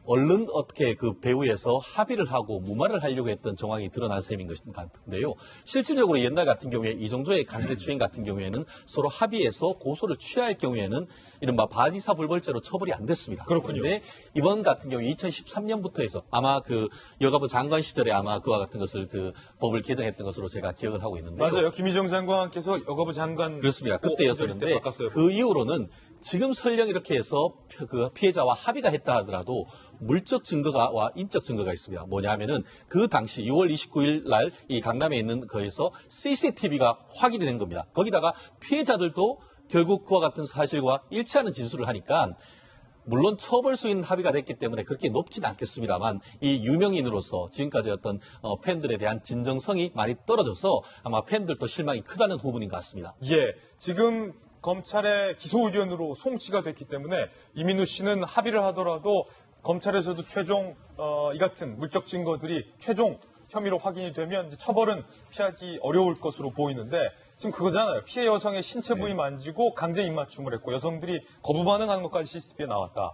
얼른 어떻게 그 배우에서 합의를 하고 무마를 하려고 했던 정황이 드러난 셈인 것 같은데요. 실질적으로 옛날 같은 경우에 이정조의 강제추행 같은 경우에는 서로 합의해서 고소를 취할 경우에는 이른바 반의사 불벌죄로 처벌이 안 됐습니다. 그렇군요. 그런데 이번 같은 경우에 2013년부터 해서 아마 그 여가부 장관 시절에 아마 그와 같은 것을 그 법을 개정했던 것으로 제가 기억을 하고 있는데 맞아요. 김희정 장관께서 여가부 장관 그렇습니다. 그때였었는데 때 바꿨어요. 그 이후로는 지금 설령 이렇게 해서 그 피해자와 합의가 했다 하더라도 물적 증거와 인적 증거가 있습니다. 뭐냐면은 그 당시 6월 29일 날 이 강남에 있는 거에서 CCTV가 확인이 된 겁니다. 거기다가 피해자들도 결국 그와 같은 사실과 일치하는 진술을 하니까 물론 처벌 수위는 합의가 됐기 때문에 그렇게 높진 않겠습니다만 이 유명인으로서 지금까지 어떤 팬들에 대한 진정성이 많이 떨어져서 아마 팬들도 실망이 크다는 부분인 것 같습니다. 예, 지금 검찰의 기소 의견으로 송치가 됐기 때문에 이민우 씨는 합의를 하더라도 검찰에서도 최종 이 같은 물적 증거들이 최종 혐의로 확인이 되면 이제 처벌은 피하기 어려울 것으로 보이는데 지금 그거잖아요. 피해 여성의 신체 부위 만지고 강제 입맞춤을 했고 여성들이 거부 반응하는 것까지 CCTV에 나왔다.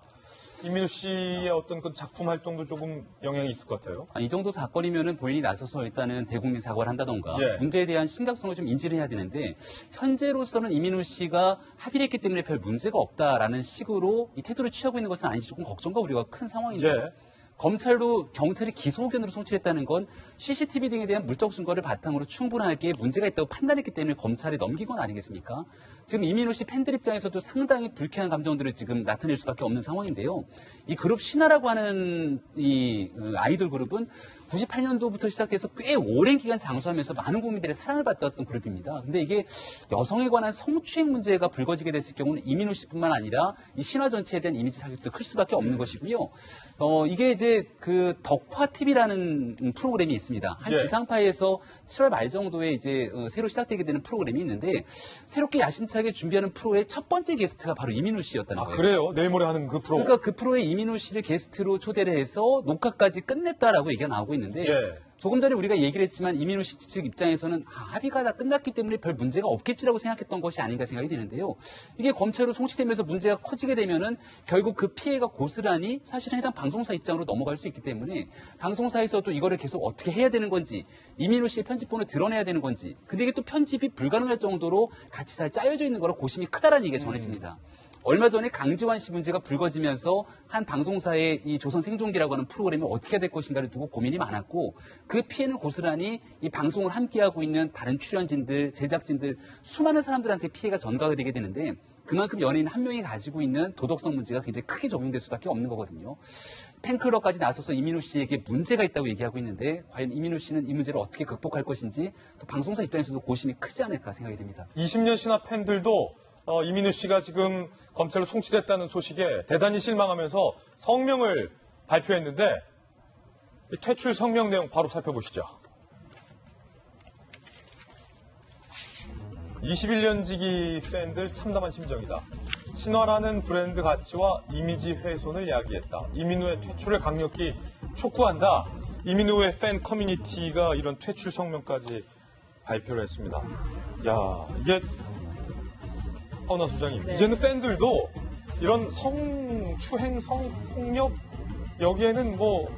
이민우 씨의 어떤 그 작품 활동도 조금 영향이 있을 것 같아요. 이 정도 사건이면은 본인이 나서서 일단은 대국민 사과를 한다던가 예. 문제에 대한 심각성을 좀 인지를 해야 되는데 현재로서는 이민우 씨가 합의를 했기 때문에 별 문제가 없다라는 식으로 이 태도를 취하고 있는 것은 아닌지 조금 걱정과 우려가 큰 상황인데요. 예. 경찰이 기소 의견으로 송치했다는 건 CCTV 등에 대한 물적 증거를 바탕으로 충분하게 문제가 있다고 판단했기 때문에 검찰에 넘긴 건 아니겠습니까? 지금 이민우 씨 팬들 입장에서도 상당히 불쾌한 감정들을 지금 나타낼 수밖에 없는 상황인데요. 이 그룹 신화라고 하는 이 아이돌 그룹은 98년도부터 시작돼서 꽤 오랜 기간 장수하면서 많은 국민들의 사랑을 받았던 그룹입니다. 근데 이게 여성에 관한 성추행 문제가 불거지게 됐을 경우는 이민우 씨뿐만 아니라 이 신화 전체에 대한 이미지 사격도 클 수밖에 없는 것이고요. 이게 이제 그 덕화 TV라는 프로그램이 있습니다. 한 예. 지상파에서 7월 말 정도에 이제 새로 시작되게 되는 프로그램이 있는데 새롭게 야심차게 준비하는 프로의 첫 번째 게스트가 바로 이민우 씨였다는 아, 거예요. 그래요? 내일 모레 하는 그 프로. 그러니까 그 프로에 이민우 씨를 게스트로 초대를 해서 녹화까지 끝냈다라고 얘기가 나오고 있는데 예. 조금 전에 우리가 얘기를 했지만 이민우 씨 측 입장에서는 합의가 다 끝났기 때문에 별 문제가 없겠지라고 생각했던 것이 아닌가 생각이 되는데요. 이게 검찰로 송치되면서 문제가 커지게 되면은 결국 그 피해가 고스란히 사실은 해당 방송사 입장으로 넘어갈 수 있기 때문에 방송사에서도 이거를 계속 어떻게 해야 되는 건지 이민우 씨의 편집본을 드러내야 되는 건지 근데 이게 또 편집이 불가능할 정도로 같이 잘 짜여져 있는 거라 고심이 크다라는 얘기가 전해집니다. 얼마 전에 강지환 씨 문제가 불거지면서 한 방송사의 이 조선 생존기라고 하는 프로그램이 어떻게 될 것인가를 두고 고민이 많았고 그 피해는 고스란히 이 방송을 함께하고 있는 다른 출연진들, 제작진들 수많은 사람들한테 피해가 전가가 되게 되는데 그만큼 연예인 한 명이 가지고 있는 도덕성 문제가 굉장히 크게 적용될 수밖에 없는 거거든요. 팬클럽까지 나서서 이민우 씨에게 문제가 있다고 얘기하고 있는데 과연 이민우 씨는 이 문제를 어떻게 극복할 것인지 또 방송사 입장에서도 고심이 크지 않을까 생각이 됩니다. 20년 신화 팬들도 이민우 씨가 지금 검찰로 송치됐다는 소식에 대단히 실망하면서 성명을 발표했는데 이 퇴출 성명 내용 바로 살펴보시죠. 21년 지기 팬들 참담한 심정이다. 신화라는 브랜드 가치와 이미지 훼손을 야기했다. 이민우의 퇴출을 강력히 촉구한다. 이민우의 팬 커뮤니티가 이런 퇴출 성명까지 발표를 했습니다. 야, 이게 나 소장님, 네. 이제는 팬들도 이런 성추행, 성폭력 여기에는 뭐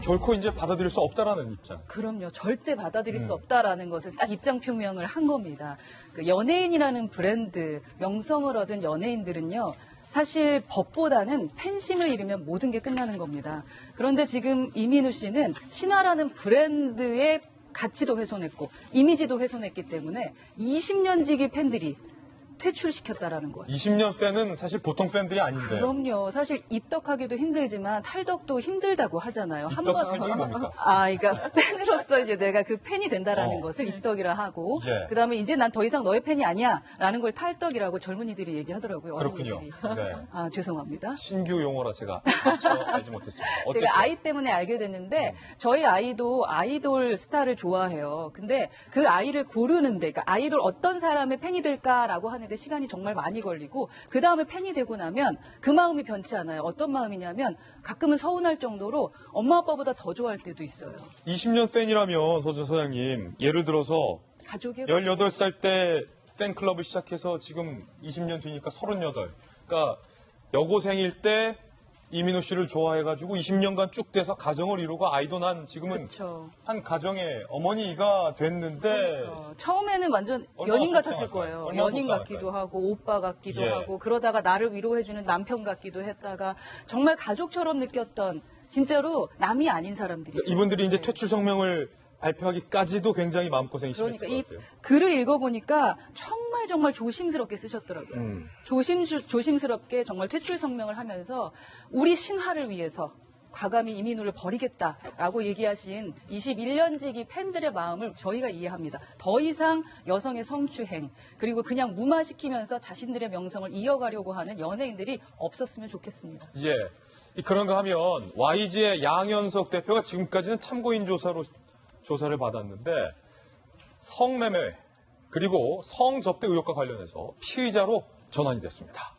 결코 이제 받아들일 수 없다라는 입장. 그럼요. 절대 받아들일 수 없다라는 것을 딱 입장 표명을 한 겁니다. 그 연예인이라는 브랜드, 명성을 얻은 연예인들은요. 사실 법보다는 팬심을 잃으면 모든 게 끝나는 겁니다. 그런데 지금 이민우 씨는 신화라는 브랜드의 가치도 훼손했고 이미지도 훼손했기 때문에 20년 지기 팬들이 퇴출시켰다라는 거예요. 20년 팬은 사실 보통 팬들이 아닌데. 그럼요. 사실 입덕하기도 힘들지만 탈덕도 힘들다고 하잖아요. 입덕하는 게 뭡니까? 그러니까 팬으로서 이제 내가 그 팬이 된다라는 것을 입덕이라 하고, 예. 그다음에 이제 난 더 이상 너의 팬이 아니야라는 걸 탈덕이라고 젊은이들이 얘기하더라고요. 그렇군요. 어린이들이. 네. 죄송합니다. 신규 용어라 제가 알지 못했습니다. 어쨌든. 제가 아이 때문에 알게 됐는데 저희 아이도 아이돌 스타를 좋아해요. 근데 그 아이를 고르는데, 그러니까 아이돌 어떤 사람의 팬이 될까라고 하는데 시간이 정말 많이 걸리고 그 다음에 팬이 되고 나면 그 마음이 변치 않아요. 어떤 마음이냐면 가끔은 서운할 정도로 엄마 아빠보다 더 좋아할 때도 있어요. 20년 팬이라면 소장님 예를 들어서 가족의 18살 때 팬클럽을 시작해서 지금 20년 뒤니까 38. 그러니까 여고생일 때 이민호 씨를 좋아해가지고 20년간 쭉 돼서 가정을 이루고 아이도 난 지금은 그렇죠. 한 가정의 어머니가 됐는데 처음에는 완전 얼마나 연인 같았을 속상할까요? 거예요. 얼마나 연인 속상할까요? 같기도 하고 오빠 같기도 예. 하고 그러다가 나를 위로해주는 남편 같기도 했다가 정말 가족처럼 느꼈던 진짜로 남이 아닌 사람들이. 이분들이 이제 퇴출 성명을 발표하기까지도 굉장히 마음고생이 심했을 그러니까 것 이 같아요. 글을 읽어보니까 정말 조심스럽게 쓰셨더라고요. 조심스럽게 정말 퇴출 성명을 하면서 우리 신화를 위해서 과감히 이민우를 버리겠다라고 얘기하신 21년지기 팬들의 마음을 저희가 이해합니다. 더 이상 여성의 성추행 그리고 그냥 무마시키면서 자신들의 명성을 이어가려고 하는 연예인들이 없었으면 좋겠습니다. 예. 그런가 하면 YG의 양현석 대표가 지금까지는 참고인 조사를 받았는데 성매매 그리고 성접대 의혹과 관련해서 피의자로 전환이 됐습니다.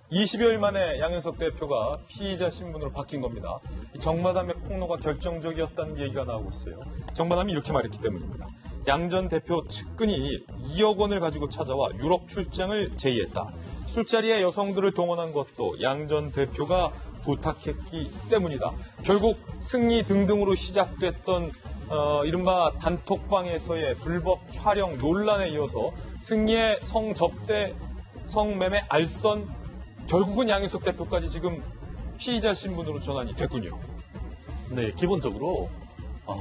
20여일 만에 양현석 대표가 피의자 신분으로 바뀐 겁니다. 이 정마담의 폭로가 결정적이었다는 얘기가 나오고 있어요. 정마담이 이렇게 말했기 때문입니다. 양 전 대표 측근이 2억 원을 가지고 찾아와 유럽 출장을 제의했다. 술자리에 여성들을 동원한 것도 양 전 대표가 부탁했기 때문이다. 결국 승리 등등으로 시작됐던 이른바 단톡방에서의 불법 촬영 논란에 이어서 승리의 성접대, 성매매 알선 결국은 양현석 대표까지 지금 피의자 신분으로 전환이 됐군요. 네, 기본적으로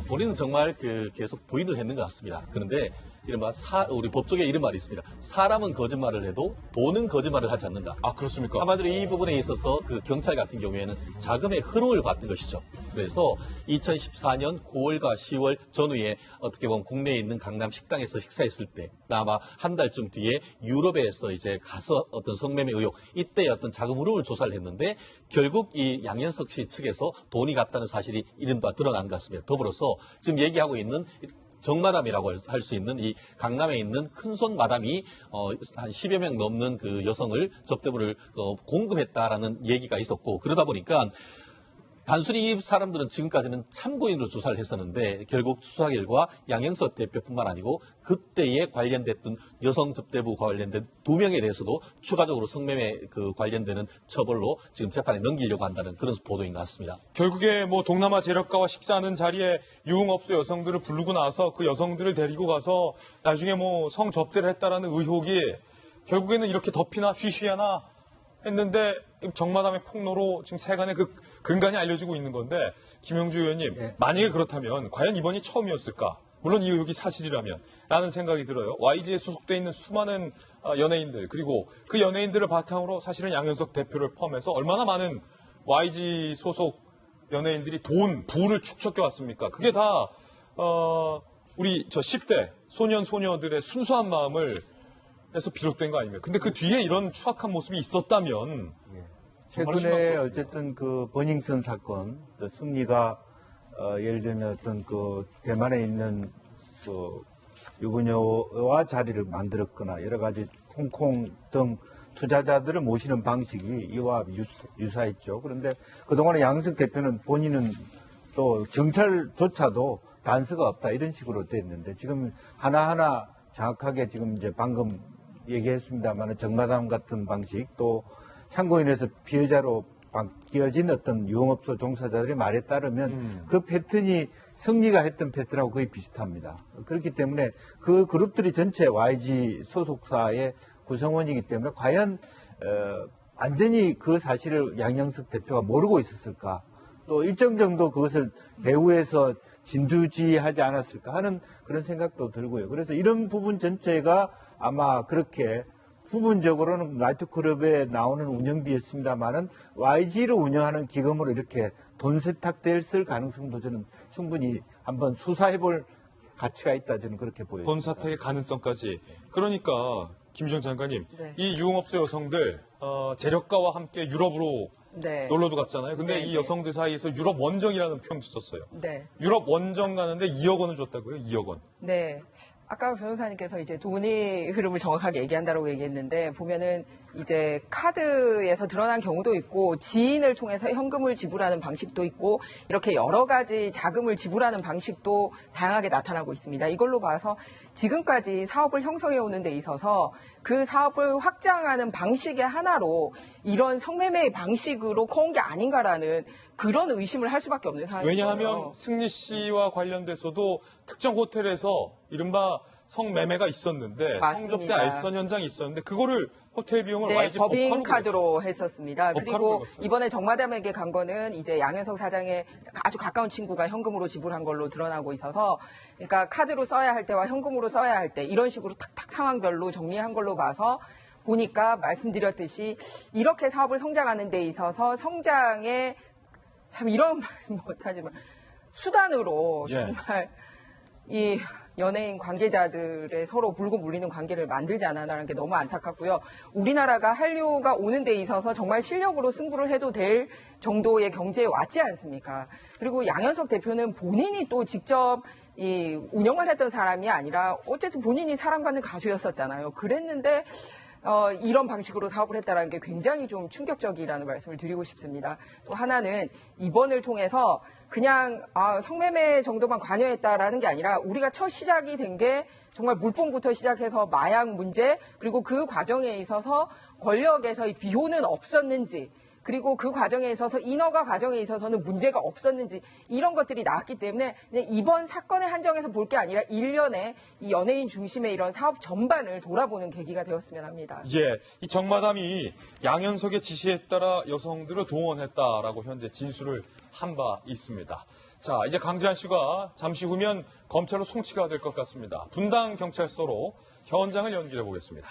본인은 정말 계속 부인을 했는 것 같습니다. 그런데 이른바 우리 법조계에 이런 말이 있습니다. 사람은 거짓말을 해도 돈은 거짓말을 하지 않는다. 아, 그렇습니까? 한마디로 이 부분에 있어서 그 경찰 같은 경우에는 자금의 흐름을 봤던 것이죠. 그래서 2014년 9월과 10월 전후에 어떻게 보면 국내에 있는 강남 식당에서 식사했을 때 아마 한 달쯤 뒤에 유럽에서 이제 가서 어떤 성매매 의혹 이때 어떤 자금 흐름을 조사를 했는데 결국 이 양현석 씨 측에서 돈이 갔다는 사실이 이른바 드러난 것 같습니다. 더불어서 지금 얘기하고 있는 정마담이라고 할 수 있는 이 강남에 있는 큰손 마담이 한 10여 명 넘는 그 여성을 접대물을 공급했다라는 얘기가 있었고 그러다 보니까 단순히 이 사람들은 지금까지는 참고인으로 조사를 했었는데 결국 수사 결과 양현석 대표뿐만 아니고 그때에 관련됐던 여성 접대부와 관련된 2명에 대해서도 추가적으로 성매매 관련되는 처벌로 지금 재판에 넘기려고 한다는 그런 보도인 것 같습니다. 결국에 뭐 동남아 재력가와 식사하는 자리에 유흥업소 여성들을 부르고 나서 그 여성들을 데리고 가서 나중에 뭐 성접대를 했다라는 의혹이 결국에는 이렇게 덮이나 쉬쉬하나 했는데 정마담의 폭로로 지금 세간의 그 근간이 알려지고 있는 건데 김영주 의원님 만약에 그렇다면 과연 이번이 처음이었을까? 물론 이 의혹이 사실이라면 라는 생각이 들어요. YG에 소속돼 있는 수많은 연예인들 그리고 그 연예인들을 바탕으로 사실은 양현석 대표를 포함해서 얼마나 많은 YG 소속 연예인들이 부를 축적해 왔습니까? 그게 다 우리 10대 소년들의 순수한 마음을 해서 비롯된 거 아닙니까? 근데 그 뒤에 이런 추악한 모습이 있었다면 최근에 어쨌든 그 버닝썬 사건, 승리가 예를 들면 어떤 그 대만에 있는 그 유부녀와 자리를 만들었거나 여러 가지 홍콩 등 투자자들을 모시는 방식이 이와 유사했죠. 그런데 그동안에 양현석 대표는 본인은 또 경찰조차도 단서가 없다 이런 식으로 됐는데 지금 하나하나 정확하게 지금 이제 방금 얘기했습니다만 정마담 같은 방식 또 참고인에서 피해자로 바뀌어진 어떤 유흥업소 종사자들의 말에 따르면 그 패턴이 승리가 했던 패턴하고 거의 비슷합니다. 그렇기 때문에 그 그룹들이 전체 YG 소속사의 구성원이기 때문에 과연 완전히 그 사실을 양현석 대표가 모르고 있었을까 또 일정 정도 그것을 배후에서 진두지휘하지 않았을까 하는 그런 생각도 들고요. 그래서 이런 부분 전체가 아마 그렇게 부분적으로는 나이트클럽에 나오는 운영비였습니다만은 YG를 운영하는 기금으로 이렇게 돈 세탁됐을 가능성도 저는 충분히 한번 수사해볼 가치가 있다 저는 그렇게 보여요. 돈 사택의 가능성까지. 그러니까 김주영 장관님, 네. 이 유흥업소 여성들 재력가와 함께 유럽으로 네. 놀러도 갔잖아요. 근데 네, 이 네. 여성들 사이에서 유럽 원정이라는 표현도 썼어요. 네. 유럽 원정 가는데 2억 원을 줬다고요? 2억 원. 네. 아까 변호사님께서 이제 돈의 흐름을 정확하게 얘기한다고 얘기했는데 보면은 이제 카드에서 드러난 경우도 있고 지인을 통해서 현금을 지불하는 방식도 있고 이렇게 여러 가지 자금을 지불하는 방식도 다양하게 나타나고 있습니다. 이걸로 봐서 지금까지 사업을 형성해 오는 데 있어서 그 사업을 확장하는 방식의 하나로 이런 성매매의 방식으로 커온 게 아닌가라는 그런 의심을 할 수밖에 없는 상황이에요. 왜냐하면 승리 씨와 관련돼서도 특정 호텔에서 이른바 성매매가 있었는데 맞습니다. 성접대 알선 현장이 있었는데 그거를 호텔 비용을 네, YG 법인카드로 했었습니다. 법카로 그리고 긁었어요. 이번에 정마담에게 간 거는 이제 양현석 사장의 아주 가까운 친구가 현금으로 지불한 걸로 드러나고 있어서 그러니까 카드로 써야 할 때와 현금으로 써야 할 때 이런 식으로 탁탁 상황별로 정리한 걸로 봐서 보니까 말씀드렸듯이 이렇게 사업을 성장하는 데 있어서 성장에 참 이런 말씀 못하지만 수단으로 예. 정말 이 연예인 관계자들의 서로 물고 물리는 관계를 만들지 않았나라는 게 너무 안타깝고요. 우리나라가 한류가 오는 데 있어서 정말 실력으로 승부를 해도 될 정도의 경제에 왔지 않습니까? 그리고 양현석 대표는 본인이 또 직접 이 운영을 했던 사람이 아니라 어쨌든 본인이 사랑받는 가수였었잖아요. 그랬는데 이런 방식으로 사업을 했다는 게 굉장히 좀 충격적이라는 말씀을 드리고 싶습니다. 또 하나는 이번을 통해서 그냥 성매매 정도만 관여했다라는 게 아니라 우리가 첫 시작이 된 게 정말 물뽕부터 시작해서 마약 문제 그리고 그 과정에 있어서 권력에서의 비호는 없었는지 그리고 그 과정에 있어서 인허가 과정에 있어서는 문제가 없었는지 이런 것들이 나왔기 때문에 이번 사건에 한정해서 볼 게 아니라 1년에 이 연예인 중심의 이런 사업 전반을 돌아보는 계기가 되었으면 합니다. 예, 이 정마담이 양현석의 지시에 따라 여성들을 동원했다라고 현재 진술을 한 바 있습니다. 자, 이제 강지한 씨가 잠시 후면 검찰로 송치가 될 것 같습니다. 분당 경찰서로 현장을 연결해 보겠습니다.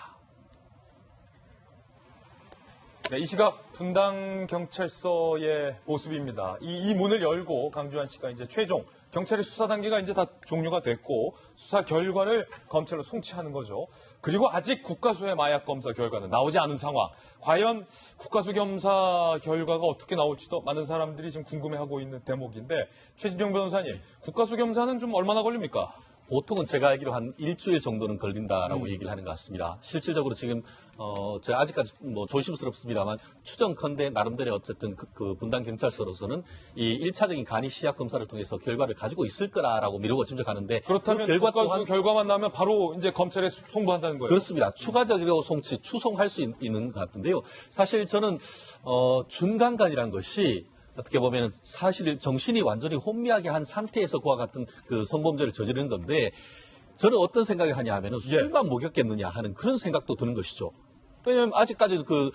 네, 이 시각 분당 경찰서의 모습입니다. 이 문을 열고 강주한 씨가 이제 최종 경찰의 수사 단계가 이제 다 종료가 됐고 수사 결과를 검찰로 송치하는 거죠. 그리고 아직 국가수의 마약 검사 결과는 나오지 않은 상황. 과연 국가수 검사 결과가 어떻게 나올지도 많은 사람들이 지금 궁금해하고 있는 대목인데 최진정 변호사님, 국가수 검사는 좀 얼마나 걸립니까? 보통은 제가 알기로 한 일주일 정도는 걸린다라고 얘기를 하는 것 같습니다. 실질적으로 지금 제가 아직까지 뭐 조심스럽습니다만 추정컨대 나름대로 어쨌든 그 분당 경찰서로서는 이 1차적인 간이 시약 검사를 통해서 결과를 가지고 있을 거라고 미루고 짐작하는데 그렇다면 그 결과 국가수 또한 결과만 나오면 바로 이제 검찰에 송부한다는 거예요. 그렇습니다. 추가적으로 추송할 수 있는 것 같은데요. 사실 저는 준강간이라는 것이 어떻게 보면 사실 정신이 완전히 혼미하게 한 상태에서 그와 같은 그 성범죄를 저지르는 건데 저는 어떤 생각을 하냐 하면은 술만 먹였겠느냐 하는 그런 생각도 드는 것이죠. 왜냐하면 아직까지 그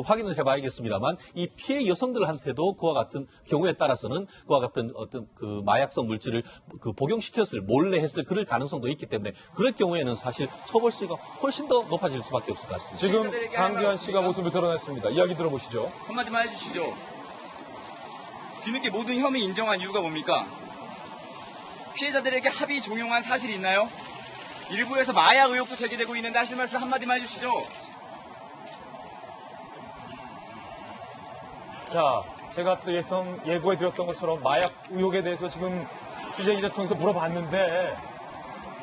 확인을 해봐야겠습니다만 이 피해 여성들한테도 그와 같은 경우에 따라서는 그와 같은 어떤 그 마약성 물질을 그 복용시켰을 몰래 했을 그럴 가능성도 있기 때문에 그럴 경우에는 사실 처벌 수위가 훨씬 더 높아질 수밖에 없을 것 같습니다. 지금 강지한 씨가 모습을 드러냈습니다. 이야기 들어보시죠. 한마디만 해주시죠. 뒤늦게 모든 혐의 인정한 이유가 뭡니까? 피해자들에게 합의 종용한 사실이 있나요? 일부에서 마약 의혹도 제기되고 있는데 하실 말씀 한마디만 해주시죠. 자, 제가 예고해 드렸던 것처럼 마약 의혹에 대해서 지금 취재 기자 통해서 물어봤는데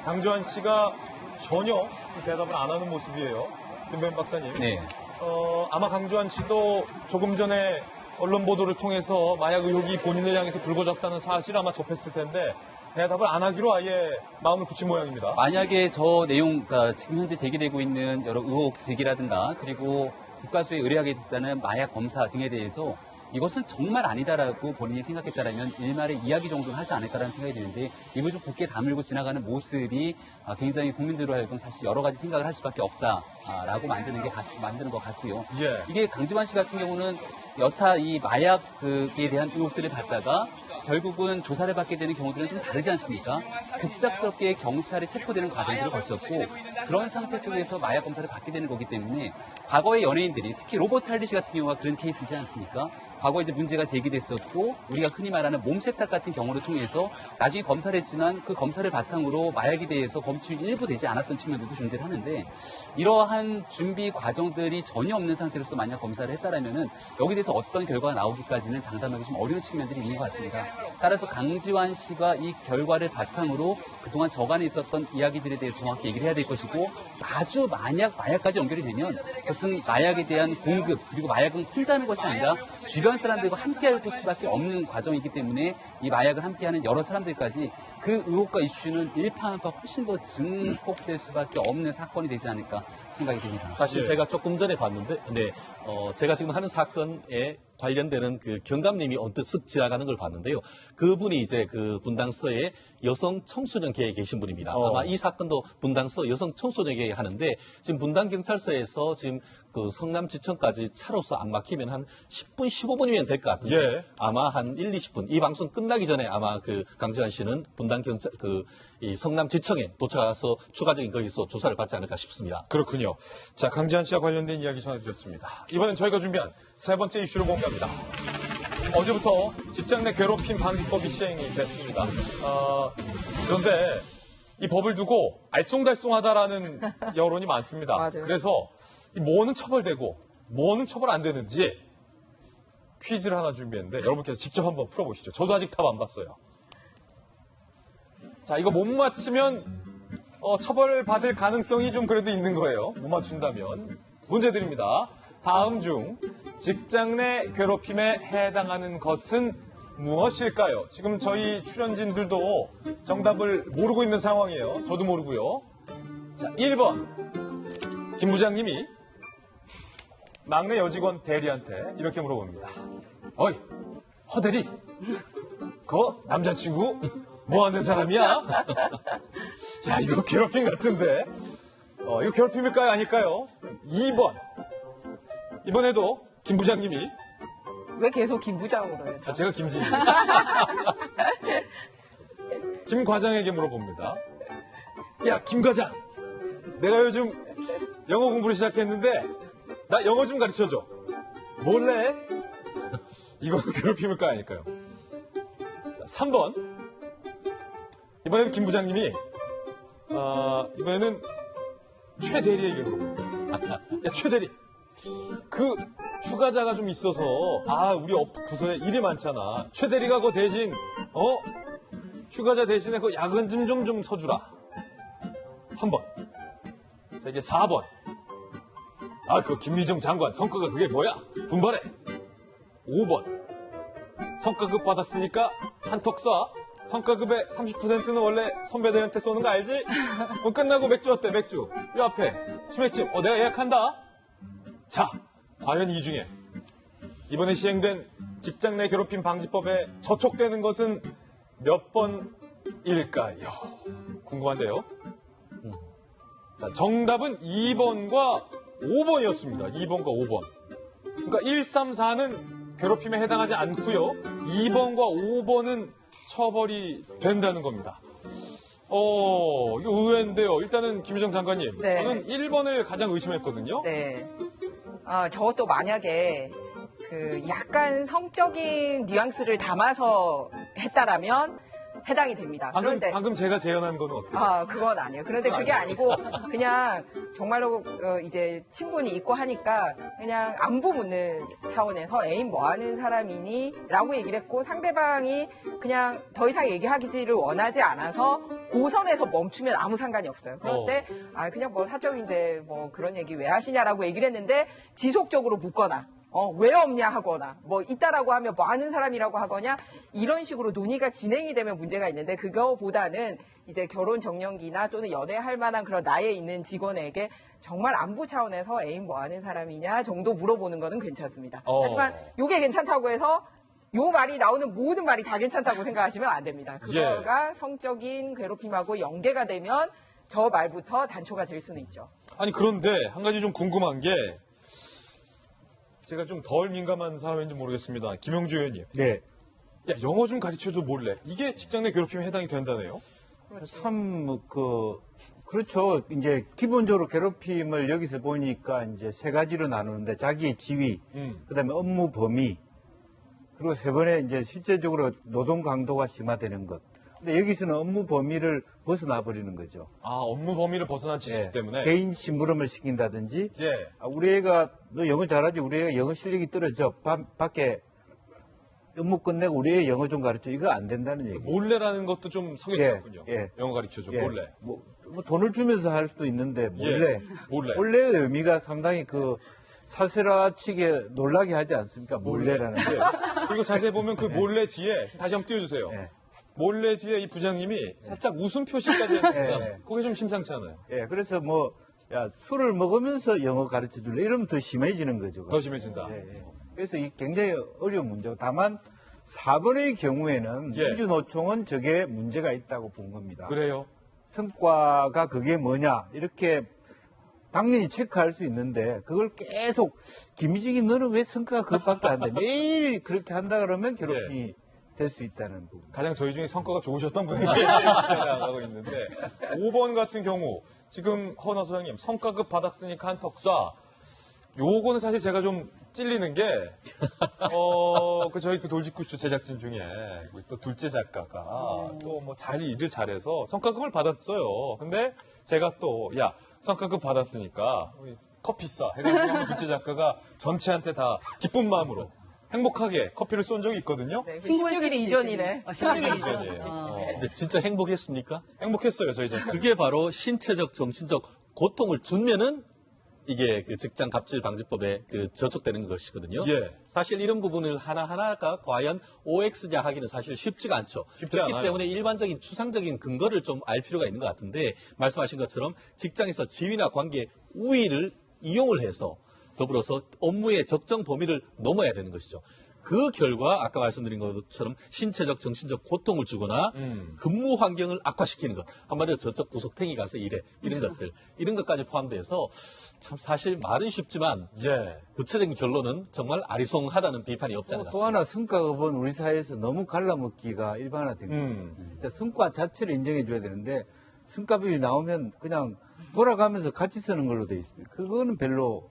강주한 씨가 전혀 대답을 안 하는 모습이에요. 김弁박사님. 네. 아마 강주한 씨도 조금 전에 언론 보도를 통해서 마약 의혹이 본인을 향해서 불거졌다는 사실을 아마 접했을 텐데 대답을 안 하기로 아예 마음을 굳힌 모양입니다. 만약에 저 내용, 그러니까 지금 현재 제기되고 있는 여러 의혹 제기라든가 그리고 국가수에 의뢰하게 됐다는 마약 검사 등에 대해서 이것은 정말 아니다라고 본인이 생각했다라면 일말의 이야기 정도는 하지 않을까라는 생각이 드는데 입을 좀 굳게 다물고 지나가는 모습이 굉장히 국민들로 하여금 사실 여러 가지 생각을 할 수밖에 없다라고 만드는 것 같고요. 예. 이게 강지환 씨 같은 경우는 여타 이 마약에 대한 의혹들을 받다가 결국은 조사를 받게 되는 경우들은 좀 다르지 않습니까? 급작스럽게 경찰에 체포되는 과정들을 거쳤고 그런 상태 속에서 마약 검사를 받게 되는 거기 때문에 과거의 연예인들이 특히 로버트 할리 씨 같은 경우가 그런 케이스이지 않습니까? 과거 이제 문제가 제기됐었고 우리가 흔히 말하는 몸 세탁 같은 경우를 통해서 나중에 검사를 했지만 그 검사를 바탕으로 마약에 대해서 검출이 일부 되지 않았던 측면들도 존재를 하는데 이러한 준비 과정들이 전혀 없는 상태로서 만약 검사를 했다라면은 여기에 대해서 어떤 결과가 나오기까지는 장담하기 좀 어려운 측면들이 있는 것 같습니다. 따라서 강지환 씨가 이 결과를 바탕으로 그동안 저간에 있었던 이야기들에 대해서 정확히 얘기를 해야 될 것이고 아주 만약 마약까지 연결이 되면 그것은 마약에 대한 공급 그리고 마약은 혼자 하는 것이 아니라 주변 사람들과 함께 할 수밖에 없는 과정이기 때문에 이 마약을 함께하는 여러 사람들까지 그 의혹과 이슈는 일파만파 훨씬 더 증폭될 수밖에 없는 사건이 되지 않을까 생각이 듭니다. 사실 제가 조금 전에 봤는데, 제가 지금 하는 사건에 관련되는 그 경감님이 언뜻 쓱 지나가는 걸 봤는데요. 그분이 이제 그 분당서에 여성 청소년계에 계신 분입니다. 아마 이 사건도 분당서 여성 청소년계에 하는데 지금 분당경찰서에서 지금 그 성남지청까지 차로서 안 막히면 한 10분, 15분이면 될 것 같은데 예. 아마 한 1, 20분 이 방송 끝나기 전에 아마 그 강지환 씨는 분당경찰 이 성남지청에 도착해서 추가적인 거기서 조사를 받지 않을까 싶습니다. 그렇군요. 자, 강지한 씨와 관련된 이야기 전해드렸습니다. 이번엔 저희가 준비한 세 번째 이슈를 공개합니다. 어제부터 직장 내 괴롭힘 방지법이 시행이 됐습니다. 그런데 이 법을 두고 알쏭달쏭하다라는 여론이 많습니다. 맞아요. 그래서 이 뭐는 처벌되고 뭐는 처벌 안 되는지 퀴즈를 하나 준비했는데 여러분께서 직접 한번 풀어보시죠. 저도 아직 답 안 봤어요. 자, 이거 못 맞히면 처벌받을 가능성이 좀 그래도 있는 거예요. 못 맞춘다면. 문제 드립니다. 다음 중 직장 내 괴롭힘에 해당하는 것은 무엇일까요? 지금 저희 출연진들도 정답을 모르고 있는 상황이에요. 저도 모르고요. 자, 1번. 김 부장님이 막내 여직원 대리한테 이렇게 물어봅니다. 어이, 허대리, 그 남자친구 뭐 하는 사람이야? 야, 이거 괴롭힘 같은데. 이거 괴롭힘일까요? 아닐까요? 2번. 이번에도 김 부장님이. 왜 계속 김 부장으로 해요? 제가 김지입니다. 김 과장에게 물어봅니다. 야, 김 과장. 내가 요즘 영어 공부를 시작했는데 나 영어 좀 가르쳐줘. 몰래? 이건 괴롭힘일까요? 아닐까요? 자, 3번. 이번에는 김 부장님이 이번에는 최 대리에게 물어봅니다. 야, 최 대리. 그 휴가자가 좀 있어서 우리 부서에 일이 많잖아. 최 대리가 그 대신 휴가자 대신에 그 야근 좀 서주라. 3번. 자, 이제 4번. 그 김미정 장관 성과가 그게 뭐야? 분발해. 5번. 성과급 받았으니까 한턱 쏴. 성과급의 30%는 원래 선배들한테 쏘는 거 알지? 끝나고 맥주 어때? 맥주. 이 앞에 치맥집. 내가 예약한다. 자, 과연 이 중에 이번에 시행된 직장 내 괴롭힘 방지법에 저촉되는 것은 몇 번일까요? 궁금한데요. 자, 정답은 2번과 5번이었습니다. 2번과 5번. 그러니까 1, 3, 4는 괴롭힘에 해당하지 않고요. 2번과 5번은 처벌이 된다는 겁니다. 이거 의외인데요. 일단은 김유정 장관님. 네. 저는 1번을 가장 의심했거든요. 네. 저것도 만약에 약간 성적인 뉘앙스를 담아서 했다라면 해당이 됩니다. 그런데 방금 제가 재현한 거는 어떻게 돼요? 그건 아니에요. 그런데 그게 아니고 그냥 정말로 이제 친분이 있고 하니까 그냥 안부 묻는 차원에서 애인 뭐 하는 사람이니? 라고 얘기를 했고 상대방이 그냥 더 이상 얘기하기를 원하지 않아서 고선에서 멈추면 아무 상관이 없어요. 그런데 그냥 뭐 사적인데 뭐 그런 얘기 왜 하시냐라고 얘기를 했는데 지속적으로 묻거나 왜 없냐 하거나 뭐 있다라고 하면 뭐 아는 사람이라고 하거나 이런 식으로 논의가 진행이 되면 문제가 있는데 그거보다는 이제 결혼 정년기나 또는 연애할 만한 그런 나이에 있는 직원에게 정말 안부 차원에서 애인 뭐 하는 사람이냐 정도 물어보는 거는 괜찮습니다. 하지만 이게 괜찮다고 해서 요 말이 나오는 모든 말이 다 괜찮다고 생각하시면 안 됩니다. 그거가 성적인 괴롭힘하고 연계가 되면 저 말부터 단초가 될 수는 있죠. 아니 그런데 한 가지 좀 궁금한 게 제가 좀 덜 민감한 사람인지 모르겠습니다. 김영주 의원님. 네. 야, 영어 좀 가르쳐줘 몰래. 이게 직장 내 괴롭힘에 해당이 된다네요. 참, 그렇죠. 이제 기본적으로 괴롭힘을 여기서 보니까 이제 세 가지로 나누는데 자기의 지위, 그다음에 업무 범위, 그리고 세 번에 이제 실제적으로 노동 강도가 심화되는 것. 근데 여기서는 업무 범위를 벗어나 버리는 거죠. 아, 업무 범위를 벗어난 지식 예, 때문에. 개인 심부름을 시킨다든지. 예. 우리 애가 너 영어 잘하지? 우리 애가 영어 실력이 떨어져. 밖에 업무 끝내고 우리 애 영어 좀 가르쳐. 이거 안 된다는 얘기. 몰래라는 것도 좀 석연치였군요. 예, 예. 영어 가르쳐줘, 예, 몰래. 뭐 돈을 주면서 할 수도 있는데 몰래. 예, 몰래. 몰래의 의미가 상당히 그 사슬아치게 놀라게 하지 않습니까? 몰래라는 게. 그리고 자세히 보면 그 몰래 뒤에 다시 한번 띄워주세요. 예. 몰래 뒤에 이 부장님이 살짝 웃음 표시까지 했는데 예. 그게 좀 심상치 않아요. 예, 그래서 뭐, 야, 술을 먹으면서 영어 가르쳐 줄래? 이러면 더 심해지는 거죠. 더 심해진다. 예, 예. 그래서 이 굉장히 어려운 문제고, 다만 4번의 경우에는 예. 민주노총은 저게 문제가 있다고 본 겁니다. 그래요? 성과가 그게 뭐냐, 이렇게 당연히 체크할 수 있는데, 그걸 계속, 김희정이 너는 왜 성과가 그것밖에 안 돼? 매일 그렇게 한다 그러면 괴롭힘이 될 수 있다는 부분. 가장 저희 중에 성과가 좋으셨던 분이 나가고 있는데 5번 같은 경우 지금 허은하 소장님 성과급 받았으니까 한턱 쏴. 요거는 사실 제가 좀 찔리는 게 저희 그 돌직구쇼 제작진 중에 또 둘째 작가가 또 뭐 잘 일을 잘해서 성과급을 받았어요. 근데 제가 또 야 성과급 받았으니까 커피 쏴 해가지고 둘째 작가가 전체한테 다 기쁜 마음으로 행복하게 커피를 쏜 적이 있거든요. 네, 16일 이전이네. 16일 이전이에요. 이전. 근데 진짜 행복했습니까? 행복했어요, 저희 작가. 그게 바로 신체적, 정신적 고통을 주면은 이게 그 직장 갑질 방지법에 그 저촉되는 것이거든요. 예. 사실 이런 부분을 하나하나가 과연 OX냐 하기는 사실 쉽지가 않죠. 쉽지 그렇기 않아요. 때문에 일반적인 추상적인 근거를 좀 알 필요가 있는 것 같은데 말씀하신 것처럼 직장에서 지위나 관계 우위를 이용을 해서 더불어서 업무의 적정 범위를 넘어야 되는 것이죠. 그 결과 아까 말씀드린 것처럼 신체적, 정신적 고통을 주거나 근무 환경을 악화시키는 것. 한마디로 저쪽 구석탱이 가서 일해. 이런 것들. 이런 것까지 포함돼서 참 사실 말은 쉽지만 예. 구체적인 결론은 정말 아리송하다는 비판이 없지 않았습니다. 또 하나 성과급은 우리 사회에서 너무 갈라먹기가 일반화된 거죠. 그러니까 성과 자체를 인정해 줘야 되는데 성과급이 나오면 그냥 돌아가면서 같이 쓰는 걸로 돼 있습니다. 그거는 별로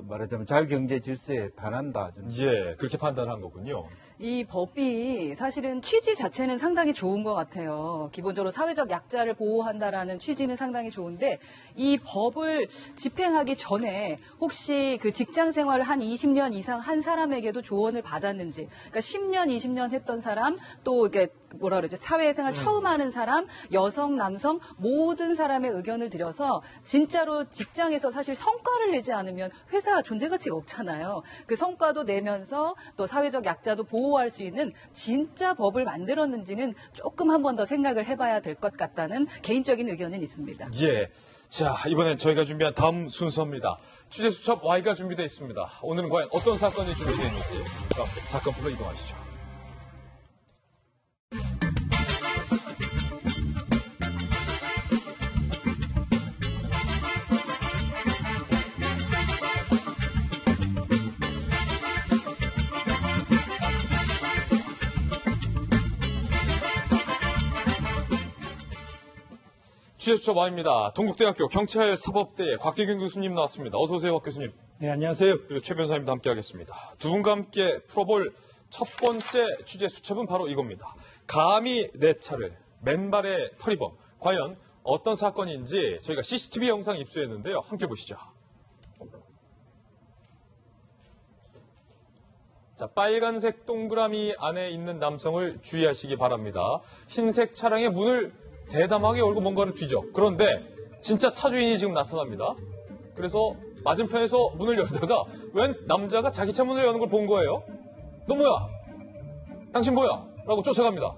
말하자면 자유경제 질서에 반한다. 저는. 예, 그렇게 판단한 거군요. 이 법이 사실은 취지 자체는 상당히 좋은 것 같아요. 기본적으로 사회적 약자를 보호한다라는 취지는 상당히 좋은데 이 법을 집행하기 전에 혹시 그 직장 생활을 한 20년 이상 한 사람에게도 조언을 받았는지, 그러니까 10년, 20년 했던 사람, 또 이게 뭐라 그러지, 사회생활 처음 하는 사람, 여성, 남성 모든 사람의 의견을 들여서 진짜로 직장에서 사실 성과를 내지 않으면 회사 존재 가치가 없잖아요. 그 성과도 내면서 또 사회적 약자도 보호할 수 있는 진짜 법을 만들었는지는 조금 한 번 더 생각을 해봐야 될 것 같다는 개인적인 의견은 있습니다. 예. 자, 이번엔 저희가 준비한 다음 순서입니다. 취재 수첩 Y가 준비되어 있습니다. 오늘은 과연 어떤 사건이 준비되어 있는지 그럼 사건부로 이동하시죠. 취재수첩 Y입니다. 동국대학교 경찰사법대의 곽재균 교수님 나왔습니다. 어서 오세요, 곽 교수님. 네, 안녕하세요. 그리고 최 변호사님도 함께하겠습니다. 두 분과 함께 풀어볼 첫 번째 취재수첩은 바로 이겁니다. 감히 내 차를 맨발의 터리범. 과연 어떤 사건인지 저희가 CCTV 영상 입수했는데요. 함께 보시죠. 자, 빨간색 동그라미 안에 있는 남성을 주의하시기 바랍니다. 흰색 차량의 문을 대담하게 열고 뭔가를 뒤져. 그런데 진짜 차주인이 지금 나타납니다. 그래서 맞은편에서 문을 열다가 웬 남자가 자기 차 문을 여는 걸 본 거예요. 너 뭐야? 당신 뭐야? 라고 쫓아갑니다.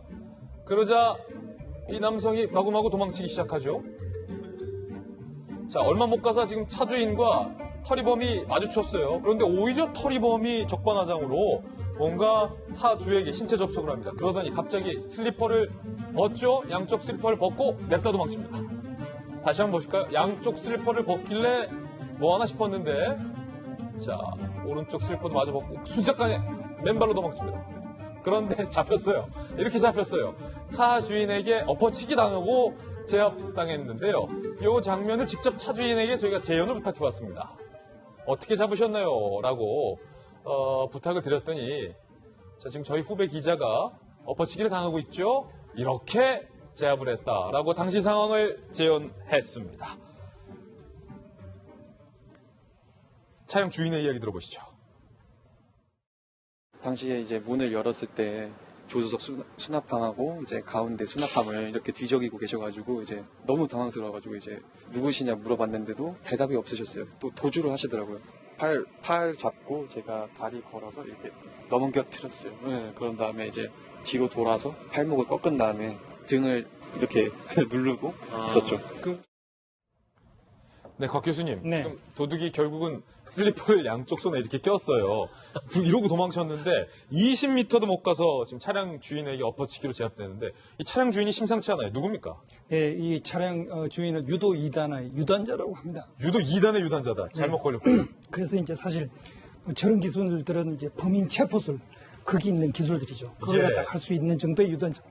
그러자 이 남성이 마구마구 도망치기 시작하죠. 자, 얼마 못 가서 지금 차주인과 터리범이 마주쳤어요. 그런데 오히려 터리범이 적반하장으로 뭔가 차주에게 신체 접촉을 합니다. 그러더니 갑자기 슬리퍼를 벗죠. 양쪽 슬리퍼를 벗고 냅다 도망칩니다. 다시 한번 보실까요? 양쪽 슬리퍼를 벗길래 뭐 하나 싶었는데 자, 오른쪽 슬리퍼도 마저 벗고 순식간에 맨발로 도망칩니다. 그런데 잡혔어요. 이렇게 잡혔어요. 차 주인에게 엎어치기 당하고 제압당했는데요. 이 장면을 직접 차 주인에게 저희가 재연을 부탁해봤습니다. 어떻게 잡으셨나요? 라고 부탁을 드렸더니 자, 지금 저희 후배 기자가 엎어치기를 당하고 있죠. 이렇게 제압을 했다라고 당시 상황을 재현했습니다. 차량 주인의 이야기 들어보시죠. 당시에 이제 문을 열었을 때 조수석 수납함하고 이제 가운데 수납함을 이렇게 뒤적이고 계셔가지고 이제 너무 당황스러워가지고 이제 누구시냐 물어봤는데도 대답이 없으셨어요. 또 도주를 하시더라고요. 팔 잡고 제가 다리 걸어서 이렇게 넘겨뜨렸어요. 네, 그런 다음에 이제 뒤로 돌아서 팔목을 꺾은 다음에 등을 이렇게 누르고 있었죠. 네, 곽 교수님. 네. 지금 도둑이 결국은 슬리퍼를 양쪽 손에 이렇게 꼈어요. 이러고 도망쳤는데 20m도 못 가서 지금 차량 주인에게 엎어치기로 제압되는데 이 차량 주인이 심상치 않아요. 누굽니까? 예, 이 차량 주인은 유도 2단의 유단자라고 합니다. 유도 2단의 유단자다. 잘못 걸렸군요. 그래서 이제 사실 저런 기술들은 이제 범인 체포술, 극이 있는 기술들이죠. 그걸 갖다 할 수 있는 정도의 유단자.